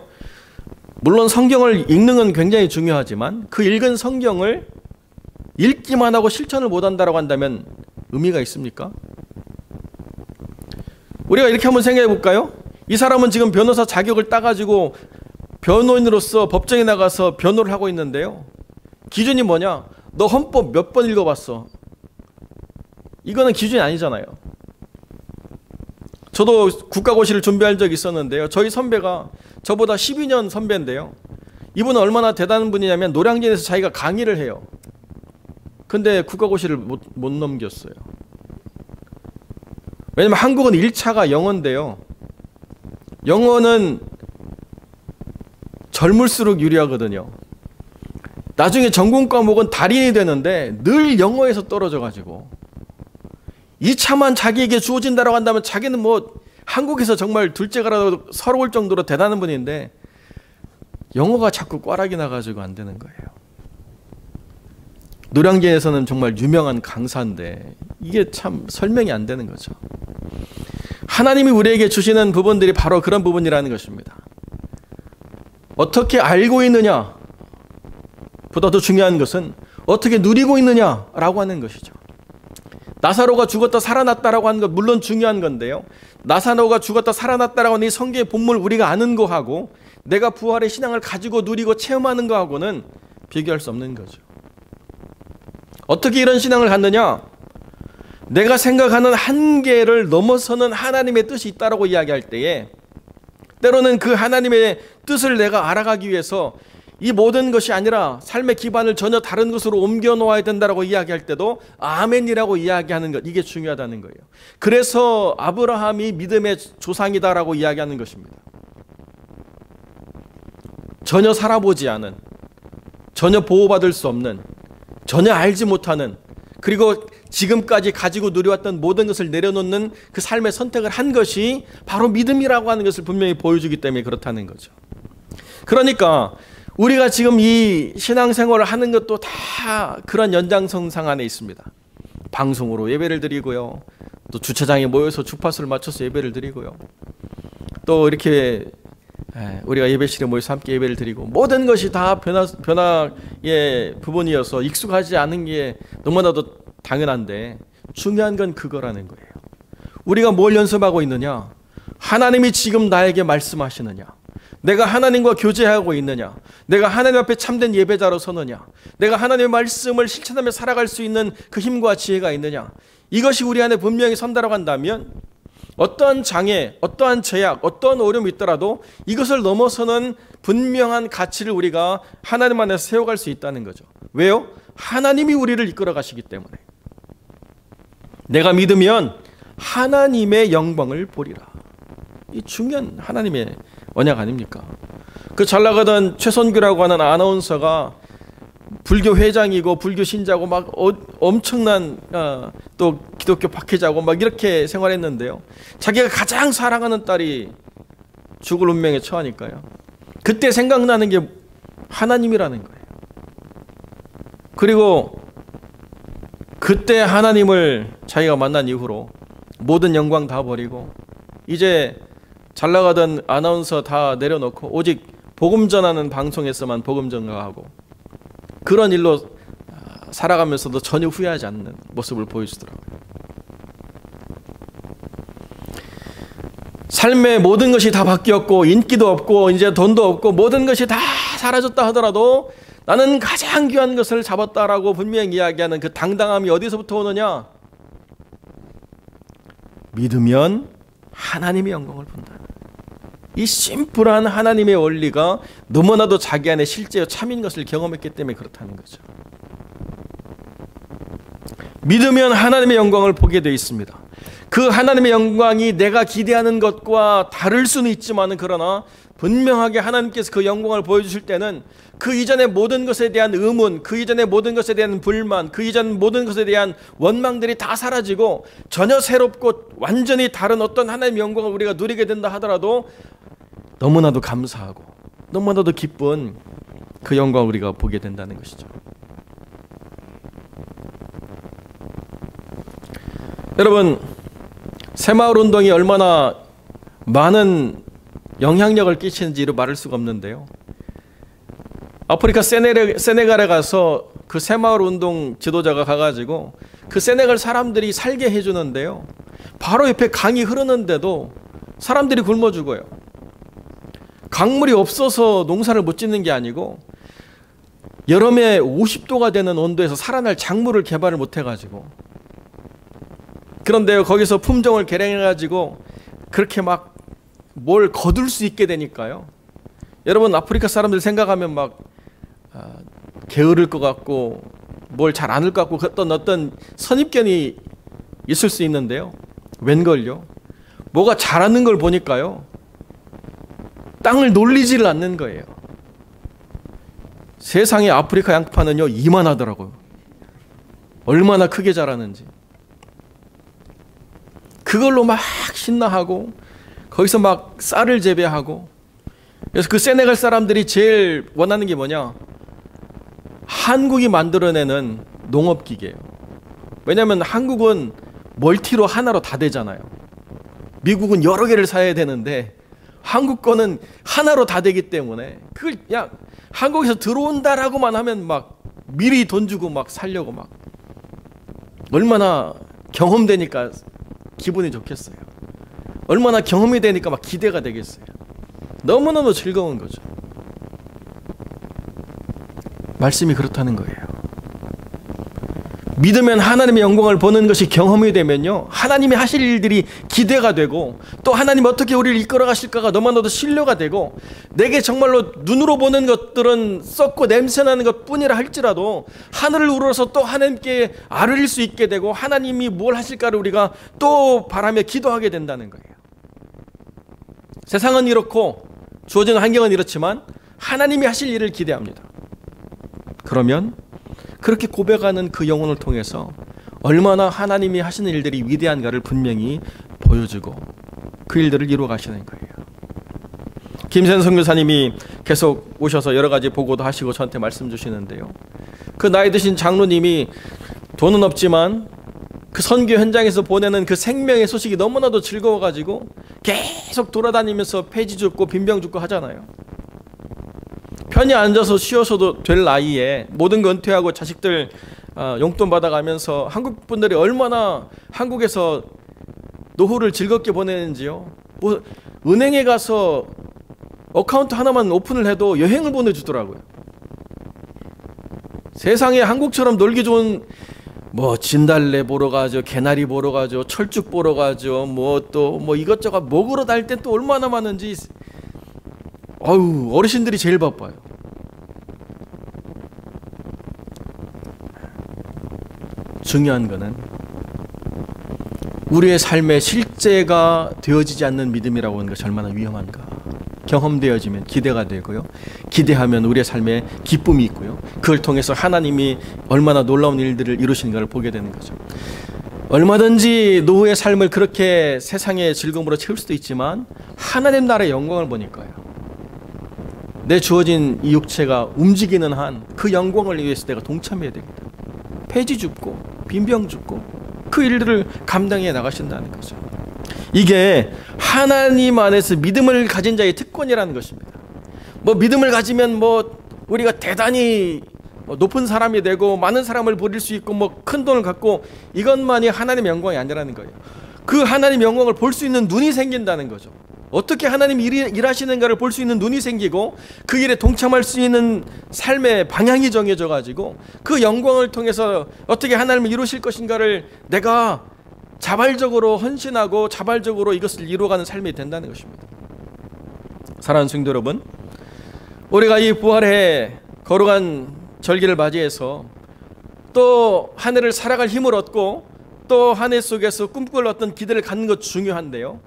물론 성경을 읽는 건 굉장히 중요하지만 그 읽은 성경을 읽기만 하고 실천을 못한다고 한다면 의미가 있습니까? 우리가 이렇게 한번 생각해 볼까요? 이 사람은 지금 변호사 자격을 따가지고 변호인으로서 법정에 나가서 변호를 하고 있는데요, 기준이 뭐냐? 너 헌법 몇 번 읽어봤어? 이거는 기준이 아니잖아요. 저도 국가고시를 준비할 적이 있었는데요, 저희 선배가 저보다 12년 선배인데요, 이분은 얼마나 대단한 분이냐면 노량진에서 자기가 강의를 해요. 근데 국가고시를 못 넘겼어요. 왜냐면 한국은 1차가 영어인데요, 영어는 젊을수록 유리하거든요. 나중에 전공 과목은 달인이 되는데 늘 영어에서 떨어져가지고 2차만 자기에게 주어진다고 한다면 자기는 뭐 한국에서 정말 둘째가라도 서러울 정도로 대단한 분인데 영어가 자꾸 꽈락이 나가지고 안 되는 거예요. 노량진에서는 정말 유명한 강사인데 이게 참 설명이 안 되는 거죠. 하나님이 우리에게 주시는 부분들이 바로 그런 부분이라는 것입니다. 어떻게 알고 있느냐 보다 더 중요한 것은 어떻게 누리고 있느냐라고 하는 것이죠. 나사로가 죽었다 살아났다라고 하는 것 물론 중요한 건데요, 나사로가 죽었다 살아났다라고 하는 이 성경의 본물 우리가 아는 거하고 내가 부활의 신앙을 가지고 누리고 체험하는 거하고는 비교할 수 없는 거죠. 어떻게 이런 신앙을 갖느냐? 내가 생각하는 한계를 넘어서는 하나님의 뜻이 있다라고 이야기할 때에 때로는 그 하나님의 뜻을 내가 알아가기 위해서 이 모든 것이 아니라 삶의 기반을 전혀 다른 것으로 옮겨 놓아야 된다라고 이야기할 때도 아멘이라고 이야기하는 것, 이게 중요하다는 거예요. 그래서 아브라함이 믿음의 조상이다라고 이야기하는 것입니다. 전혀 살아보지 않은, 전혀 보호받을 수 없는, 전혀 알지 못하는, 그리고 지금까지 가지고 누려왔던 모든 것을 내려놓는 그 삶의 선택을 한 것이 바로 믿음이라고 하는 것을 분명히 보여주기 때문에 그렇다는 거죠. 그러니까 우리가 지금 이 신앙생활을 하는 것도 다 그런 연장선상 안에 있습니다. 방송으로 예배를 드리고요, 또 주차장에 모여서 주파수를 맞춰서 예배를 드리고요, 또 이렇게 우리가 예배실에 모여서 함께 예배를 드리고 모든 것이 다 변화의 부분이어서 익숙하지 않은 게 너무나도 당연한데 중요한 건 그거라는 거예요. 우리가 뭘 연습하고 있느냐? 하나님이 지금 나에게 말씀하시느냐? 내가 하나님과 교제하고 있느냐? 내가 하나님 앞에 참된 예배자로 서느냐? 내가 하나님의 말씀을 실천하며 살아갈 수 있는 그 힘과 지혜가 있느냐? 이것이 우리 안에 분명히 선다라고 한다면 어떠한 장애, 어떠한 제약, 어떠한 어려움이 있더라도 이것을 넘어서는 분명한 가치를 우리가 하나님 안에서 세워갈 수 있다는 거죠. 왜요? 하나님이 우리를 이끌어 가시기 때문에. 내가 믿으면 하나님의 영광을 보리라. 이 중요한 하나님의 언약 아닙니까? 그 잘 나가던 최선규라고 하는 아나운서가 불교 회장이고 불교 신자고 막 엄청난 또 기독교 박해자고 막 이렇게 생활했는데요. 자기가 가장 사랑하는 딸이 죽을 운명에 처하니까요. 그때 생각나는 게 하나님이라는 거예요. 그리고 그때 하나님을 자기가 만난 이후로 모든 영광 다 버리고 이제 잘 나가던 아나운서 다 내려놓고 오직 복음 전하는 방송에서만 복음 전가하고 그런 일로 살아가면서도 전혀 후회하지 않는 모습을 보여주더라고요. 삶의 모든 것이 다 바뀌었고 인기도 없고 이제 돈도 없고 모든 것이 다 사라졌다 하더라도 나는 가장 귀한 것을 잡았다라고 분명히 이야기하는 그 당당함이 어디서부터 오느냐? 믿으면 하나님의 영광을 본다. 이 심플한 하나님의 원리가 너무나도 자기 안에 실제 참인 것을 경험했기 때문에 그렇다는 거죠. 믿으면 하나님의 영광을 보게 되어 있습니다. 그 하나님의 영광이 내가 기대하는 것과 다를 수는 있지만 그러나 분명하게 하나님께서 그 영광을 보여주실 때는 그 이전의 모든 것에 대한 의문, 그 이전의 모든 것에 대한 불만, 그 이전 모든 것에 대한 원망들이 다 사라지고 전혀 새롭고 완전히 다른 어떤 하나님의 영광을 우리가 누리게 된다 하더라도 너무나도 감사하고 너무나도 기쁜 그 영광을 우리가 보게 된다는 것이죠. 여러분, 새마을 운동이 얼마나 많은 영향력을 끼치는지 이루 말할 수가 없는데요. 아프리카 세네갈에 가서 그 새마을 운동 지도자가 가가지고 그 세네갈 사람들이 살게 해주는데요. 바로 옆에 강이 흐르는데도 사람들이 굶어 죽어요. 강물이 없어서 농사를 못 짓는 게 아니고 여름에 50도가 되는 온도에서 살아날 작물을 개발을 못 해가지고 그런데요 거기서 품종을 개량해가지고 그렇게 막 뭘 거둘 수 있게 되니까요. 여러분 아프리카 사람들 생각하면 막 게으를 것 같고 뭘 잘 안 할 것 같고 어떤 선입견이 있을 수 있는데요. 웬걸요? 뭐가 잘하는 걸 보니까요. 땅을 놀리지를 않는 거예요. 세상에 아프리카 양파는요 이만하더라고요. 얼마나 크게 자라는지. 그걸로 막 신나하고 거기서 막 쌀을 재배하고 그래서 그 세네갈 사람들이 제일 원하는 게 뭐냐? 한국이 만들어내는 농업기계예요. 왜냐하면 한국은 멀티로 하나로 다 되잖아요. 미국은 여러 개를 사야 되는데 한국 거는 하나로 다 되기 때문에 그걸 그냥 한국에서 들어온다라고만 하면 막 미리 돈 주고 막 살려고 막 얼마나 경험되니까 기분이 좋겠어요. 얼마나 경험이 되니까 막 기대가 되겠어요. 너무너무 즐거운 거죠. 말씀이 그렇다는 거예요. 믿으면 하나님의 영광을 보는 것이 경험이 되면요 하나님이 하실 일들이 기대가 되고 또 하나님 어떻게 우리를 이끌어 가실까가 너무나도 신뢰가 되고 내게 정말로 눈으로 보는 것들은 썩고 냄새나는 것뿐이라 할지라도 하늘을 우러러서 또 하나님께 아뢰릴 수 있게 되고 하나님이 뭘 하실까를 우리가 또 바라며 기도하게 된다는 거예요. 세상은 이렇고 주어지는 환경은 이렇지만 하나님이 하실 일을 기대합니다. 그러면 그렇게 고백하는 그 영혼을 통해서 얼마나 하나님이 하시는 일들이 위대한가를 분명히 보여주고 그 일들을 이루어 가시는 거예요. 김sen 선교사님이 계속 오셔서 여러 가지 보고도 하시고 저한테 말씀 주시는데요. 그 나이 드신 장로님이 돈은 없지만 그 선교 현장에서 보내는 그 생명의 소식이 너무나도 즐거워가지고 계속 돌아다니면서 폐지 줍고 빈병 줍고 하잖아요. 편히 앉아서 쉬어서도 될 나이에 모든 거 은퇴하고 자식들 용돈 받아가면서 한국 분들이 얼마나 한국에서 노후를 즐겁게 보내는지요. 뭐 은행에 가서 어카운트 하나만 오픈을 해도 여행을 보내주더라고요. 세상에 한국처럼 놀기 좋은 뭐 진달래 보러 가죠, 개나리 보러 가죠, 철쭉 보러 가죠, 뭐 또 뭐 이것저것 먹으러 다닐 땐 또 얼마나 많은지. 어르신들이 제일 바빠요. 중요한 거는 우리의 삶의 실제가 되어지지 않는 믿음이라고 하는 것이 얼마나 위험한가. 경험되어지면 기대가 되고요. 기대하면 우리의 삶에 기쁨이 있고요. 그걸 통해서 하나님이 얼마나 놀라운 일들을 이루시는가를 보게 되는 거죠. 얼마든지 노후의 삶을 그렇게 세상의 즐거움으로 채울 수도 있지만 하나님 나라의 영광을 보니까요. 내 주어진 이 육체가 움직이는 한 그 영광을 위해서 내가 동참해야 됩니다. 폐지 줍고 빈병 줍고 그 일들을 감당해 나가신다는 거죠. 이게 하나님 안에서 믿음을 가진 자의 특권이라는 것입니다. 뭐 믿음을 가지면 뭐 우리가 대단히 높은 사람이 되고 많은 사람을 부릴 수 있고 뭐 큰 돈을 갖고 이것만이 하나님의 영광이 아니라는 거예요. 그 하나님의 영광을 볼 수 있는 눈이 생긴다는 거죠. 어떻게 하나님이 일하시는가를 볼 수 있는 눈이 생기고 그 일에 동참할 수 있는 삶의 방향이 정해져 가지고 그 영광을 통해서 어떻게 하나님을 이루실 것인가를 내가 자발적으로 헌신하고 자발적으로 이것을 이루어가는 삶이 된다는 것입니다. 사랑하는 성도 여러분, 우리가 이 부활의 거룩한 절기를 맞이해서 또 한 해를 살아갈 힘을 얻고 또 한 해 속에서 꿈꿀 어떤 기대를 갖는 것 중요한데요,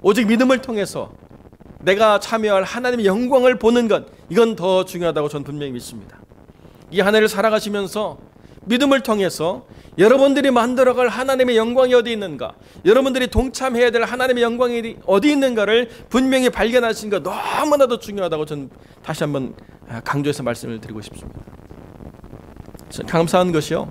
오직 믿음을 통해서 내가 참여할 하나님의 영광을 보는 것, 이건 더 중요하다고 저는 분명히 믿습니다. 이 한 해를 살아가시면서 믿음을 통해서 여러분들이 만들어갈 하나님의 영광이 어디 있는가, 여러분들이 동참해야 될 하나님의 영광이 어디 있는가를 분명히 발견하시는 것 너무나도 중요하다고 저는 다시 한번 강조해서 말씀을 드리고 싶습니다. 감사한 것이요,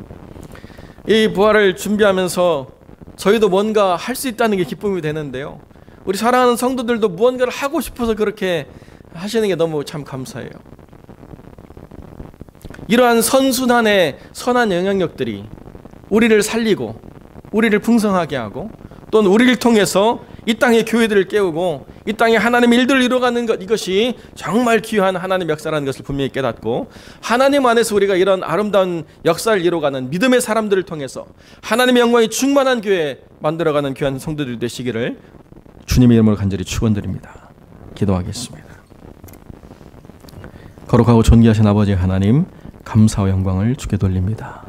이 부활을 준비하면서 저희도 뭔가 할 수 있다는 게 기쁨이 되는데요, 우리 사랑하는 성도들도 무언가를 하고 싶어서 그렇게 하시는 게 너무 참 감사해요. 이러한 선순환의 선한 영향력들이 우리를 살리고 우리를 풍성하게 하고 또는 우리를 통해서 이 땅의 교회들을 깨우고 이 땅에 하나님의 일들을 이루어가는 것, 이것이 정말 귀한 하나님의 역사라는 것을 분명히 깨닫고 하나님 안에서 우리가 이런 아름다운 역사를 이루어가는 믿음의 사람들을 통해서 하나님의 영광이 충만한 교회 만들어가는 귀한 성도들이 되시기를 주님의 이름으로 간절히 축원드립니다. 기도하겠습니다. 거룩하고 존귀하신 아버지 하나님, 감사와 영광을 주께 돌립니다.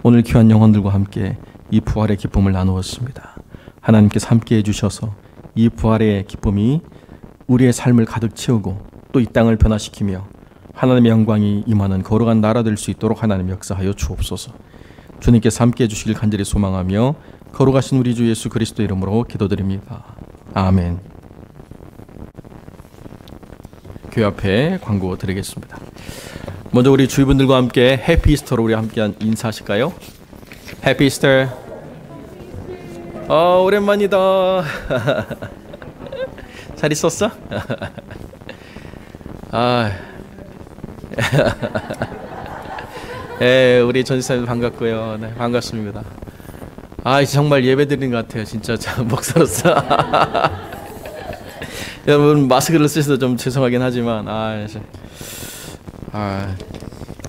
오늘 귀한 영혼들과 함께 이 부활의 기쁨을 나누었습니다. 하나님께서 함께 해주셔서 이 부활의 기쁨이 우리의 삶을 가득 채우고 또 이 땅을 변화시키며 하나님의 영광이 임하는 거룩한 나라 될 수 있도록 하나님 역사하여 주옵소서. 주님께서 함께 해주시길 간절히 소망하며 거룩하신 우리 주 예수 그리스도 이름으로 기도드립니다. 아멘. 교회 앞에 광고 드리겠습니다. 먼저 우리 주위분들과 함께 해피 이스터로 우리 함께 인사하실까요? 해피 이스터. 오랜만이다. 잘 있었어? 우리 전지사님 반갑고요. 네, 반갑습니다. 정말 예배 드리는 것 같아요. 진짜 목사로서. 여러분 마스크를 쓰셔서 좀 죄송하긴 하지만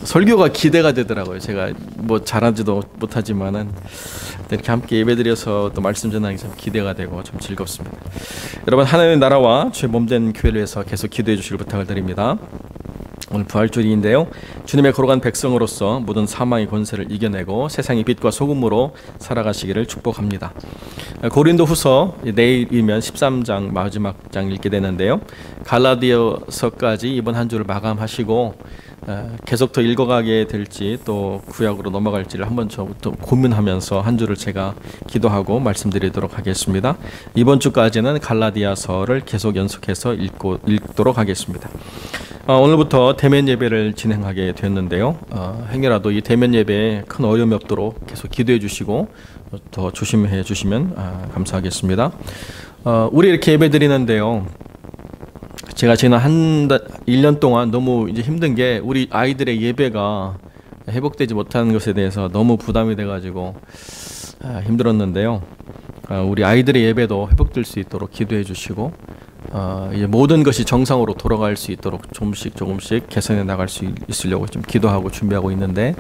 설교가 기대가 되더라고요. 제가 뭐 잘하지도 못하지만은 이렇게 함께 예배드려서 또 말씀 전하기 참 기대가 되고 좀 즐겁습니다. 여러분, 하나님의 나라와 주의 몸된 교회를 위해서 계속 기도해 주시길 부탁을 드립니다. 오늘 부활주일인데요, 주님의 거룩한 백성으로서 모든 사망의 권세를 이겨내고 세상의 빛과 소금으로 살아가시기를 축복합니다. 고린도후서 내일이면 13장 마지막 장 읽게 되는데요, 갈라디아서까지 이번 한 주를 마감하시고 계속 더 읽어가게 될지 또 구약으로 넘어갈지를 한번 저부터 고민하면서 한 주를 제가 기도하고 말씀드리도록 하겠습니다. 이번 주까지는 갈라디아서를 계속 연속해서 읽도록 하겠습니다. 오늘부터 대면 예배를 진행하게 됐는데요, 행여라도 이 대면 예배에 큰 어려움이 없도록 계속 기도해 주시고 더 조심해 주시면 감사하겠습니다. 우리 이렇게 예배 드리는데요. 제가 지난 1년 동안 너무 이제 힘든 게 우리 아이들의 예배가 회복되지 못하는 것에 대해서 너무 부담이 돼가지고 힘들었는데요. 우리 아이들의 예배도 회복될 수 있도록 기도해 주시고 이제 모든 것이 정상으로 돌아갈 수 있도록 조금씩 개선해 나갈 수 있으려고 좀 기도하고 준비하고 있는데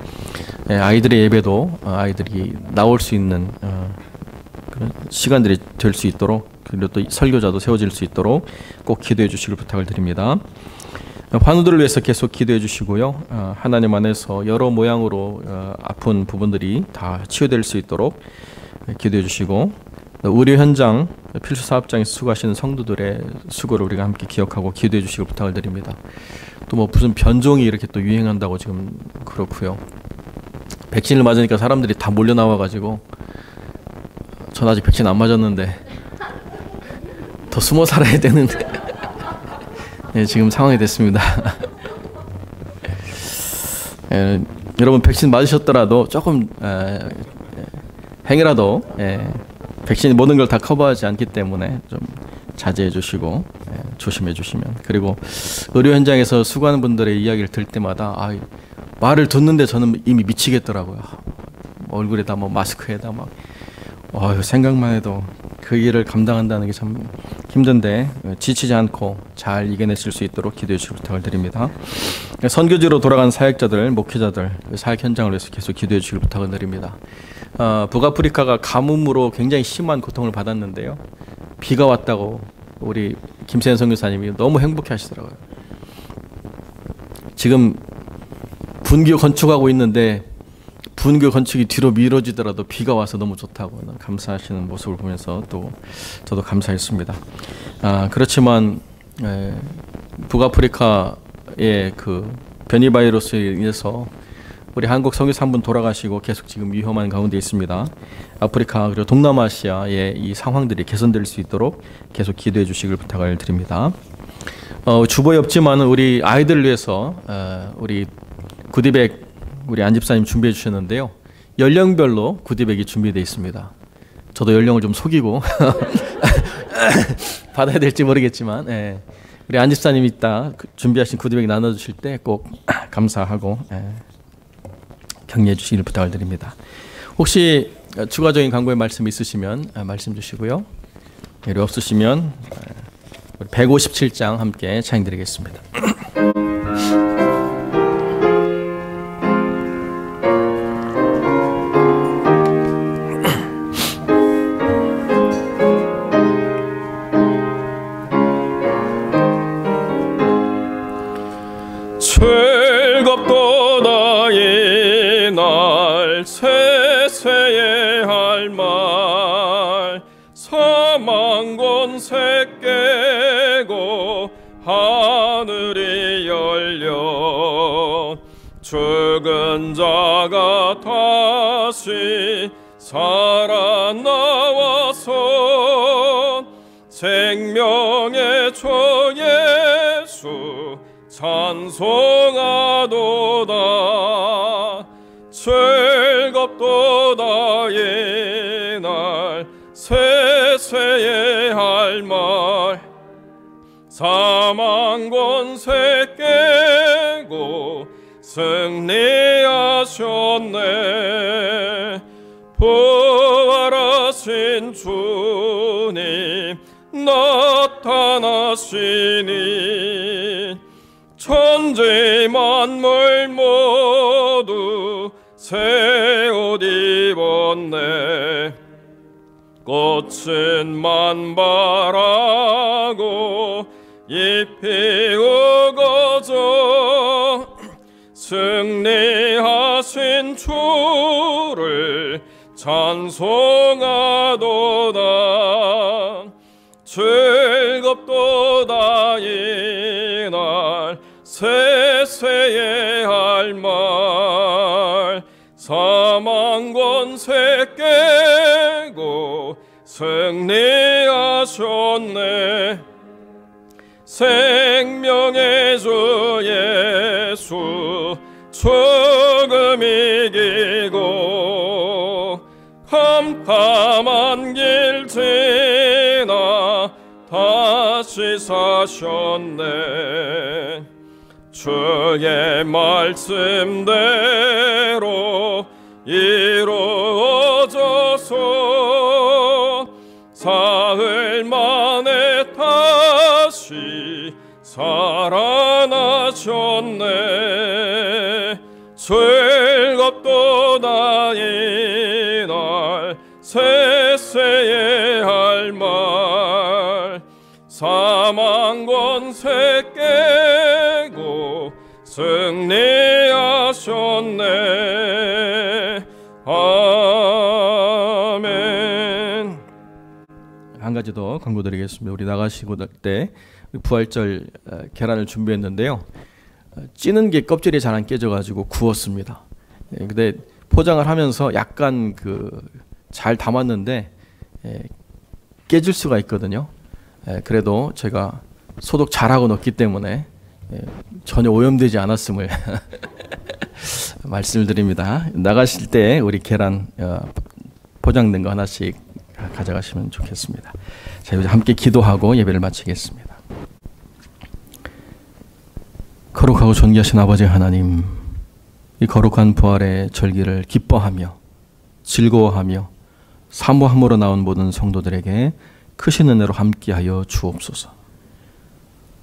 아이들의 예배도 아이들이 나올 수 있는 그런 시간들이 될 수 있도록 그리고 또 설교자도 세워질 수 있도록 꼭 기도해 주시길 부탁을 드립니다. 환우들을 위해서 계속 기도해 주시고요. 하나님 안에서 여러 모양으로 아픈 부분들이 다 치유될 수 있도록 기도해 주시고 의료 현장 필수 사업장에서 수고하시는 성도들의 수고를 우리가 함께 기억하고 기도해 주시길 부탁을 드립니다. 또 뭐 무슨 변종이 이렇게 또 유행한다고 지금 그렇고요. 백신을 맞으니까 사람들이 다 몰려 나와가지고 전 아직 백신 안 맞았는데 더 숨어 살아야 되는데 네, 지금 상황이 됐습니다. 여러분 백신 맞으셨더라도 조금 행여라도 백신이 모든 걸 다 커버하지 않기 때문에 좀 자제해 주시고 조심해 주시면, 그리고 의료 현장에서 수고하는 분들의 이야기를 들을 때마다 말을 듣는데 저는 이미 미치겠더라고요. 얼굴에다 뭐 마스크에다 막 생각만 해도 그 일을 감당한다는 게 참 힘든데 지치지 않고 잘 이겨내실 수 있도록 기도해 주시길 부탁을 드립니다. 선교지로 돌아간 사역자들, 목회자들 사역 현장을 위해서 계속 기도해 주시길 부탁을 드립니다. 북아프리카가 가뭄으로 굉장히 심한 고통을 받았는데요. 비가 왔다고 우리 김세현 선교사님이 너무 행복해 하시더라고요. 지금 분교 건축하고 있는데 분교 건축이 뒤로 미뤄지더라도 비가 와서 너무 좋다고 감사하시는 모습을 보면서 또 저도 감사했습니다. 그렇지만 북아프리카의 그 변이 바이러스에 인해서 우리 한국 선교사 한 분 돌아가시고 계속 지금 위험한 가운데 있습니다. 아프리카 그리고 동남아시아의 이 상황들이 개선될 수 있도록 계속 기도해 주시길 부탁을 드립니다. 주보에 없지만 우리 아이들을 위해서 우리 구디백 우리 안 집사님 준비해 주셨는데요. 연령별로 구디백이 준비되어 있습니다. 저도 연령을 좀 속이고 받아야 될지 모르겠지만 우리 안 집사님 이따 준비하신 구디백 나눠주실 때 꼭 감사하고 격려해 주시길 부탁을 드립니다. 혹시 추가적인 광고의 말씀 있으시면 말씀 주시고요. 예리 없으시면 157장 함께 찬양드리겠습니다. 즐겁도다 이날 세세의 할 말 사망 권세 깨고 하늘이 열려 죽은 자가 다시 살아나와서 생명의 주 예수 찬송하도다. 즐겁도다 이날 세세의 할 말 사망 권세 깨고 승리하셨네. 부활하신 주님 나타나시니 천지 만물 모두 새 옷 입었네. 꽃은 만발하고 잎이 우거져 승리하신 주를 찬송하도다. 즐겁도다 이날 세세의 할 말 사망 권세 깨고 승리하셨네. 생명의 주 예수 죽음 이기고 캄캄한 길 지나 다시 사셨네. 주의 말씀대로 이루어져서 사흘 만에 다시 살아나셨네. 즐겁도다 이날 세세의 할 말. 사망 권세 깨고 승리하셨네. 아멘. 한 가지 더 광고드리겠습니다. 우리 나가시고 때 부활절 계란을 준비했는데요. 찌는 게 껍질이 잘 안 깨져가지고 구웠습니다. 근데 포장을 하면서 약간 잘 담았는데 깨질 수가 있거든요. 그래도 제가 소독 잘하고 넣었기 때문에 전혀 오염되지 않았음을 말씀을 드립니다. 나가실 때 우리 계란 포장된 거 하나씩 가져가시면 좋겠습니다. 자, 이제 함께 기도하고 예배를 마치겠습니다. 거룩하고 존귀하신 아버지 하나님, 이 거룩한 부활의 절기를 기뻐하며 즐거워하며 사모함으로 나온 모든 성도들에게 크신 은혜로 함께하여 주옵소서.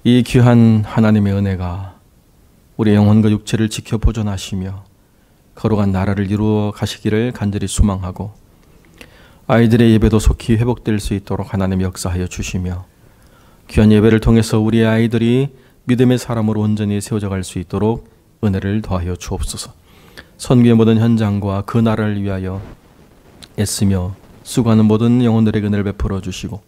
이 귀한 하나님의 은혜가 우리 영혼과 육체를 지켜 보존하시며 거룩한 나라를 이루어 가시기를 간절히 소망하고, 아이들의 예배도 속히 회복될 수 있도록 하나님 역사하여 주시며, 귀한 예배를 통해서 우리 아이들이 믿음의 사람으로 온전히 세워져 갈 수 있도록 은혜를 더하여 주옵소서. 선교의 모든 현장과 그 나라를 위하여 애쓰며 수고하는 모든 영혼들에게 은혜를 베풀어 주시고,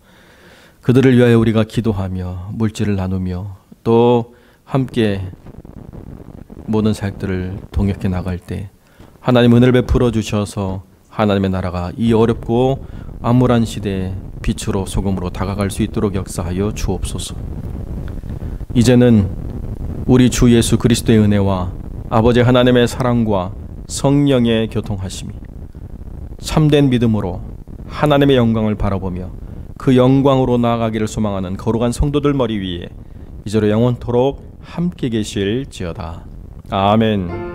그들을 위하여 우리가 기도하며 물질을 나누며 또 함께 모든 사역들을 동역해 나갈 때 하나님 은혜를 베풀어 주셔서 하나님의 나라가 이 어렵고 암울한 시대에 빛으로 소금으로 다가갈 수 있도록 역사하여 주옵소서. 이제는 우리 주 예수 그리스도의 은혜와 아버지 하나님의 사랑과 성령의 교통하심이 참된 믿음으로 하나님의 영광을 바라보며 그 영광으로 나아가기를 소망하는 거룩한 성도들 머리 위에 이제로 영원토록 함께 계실지어다. 아멘.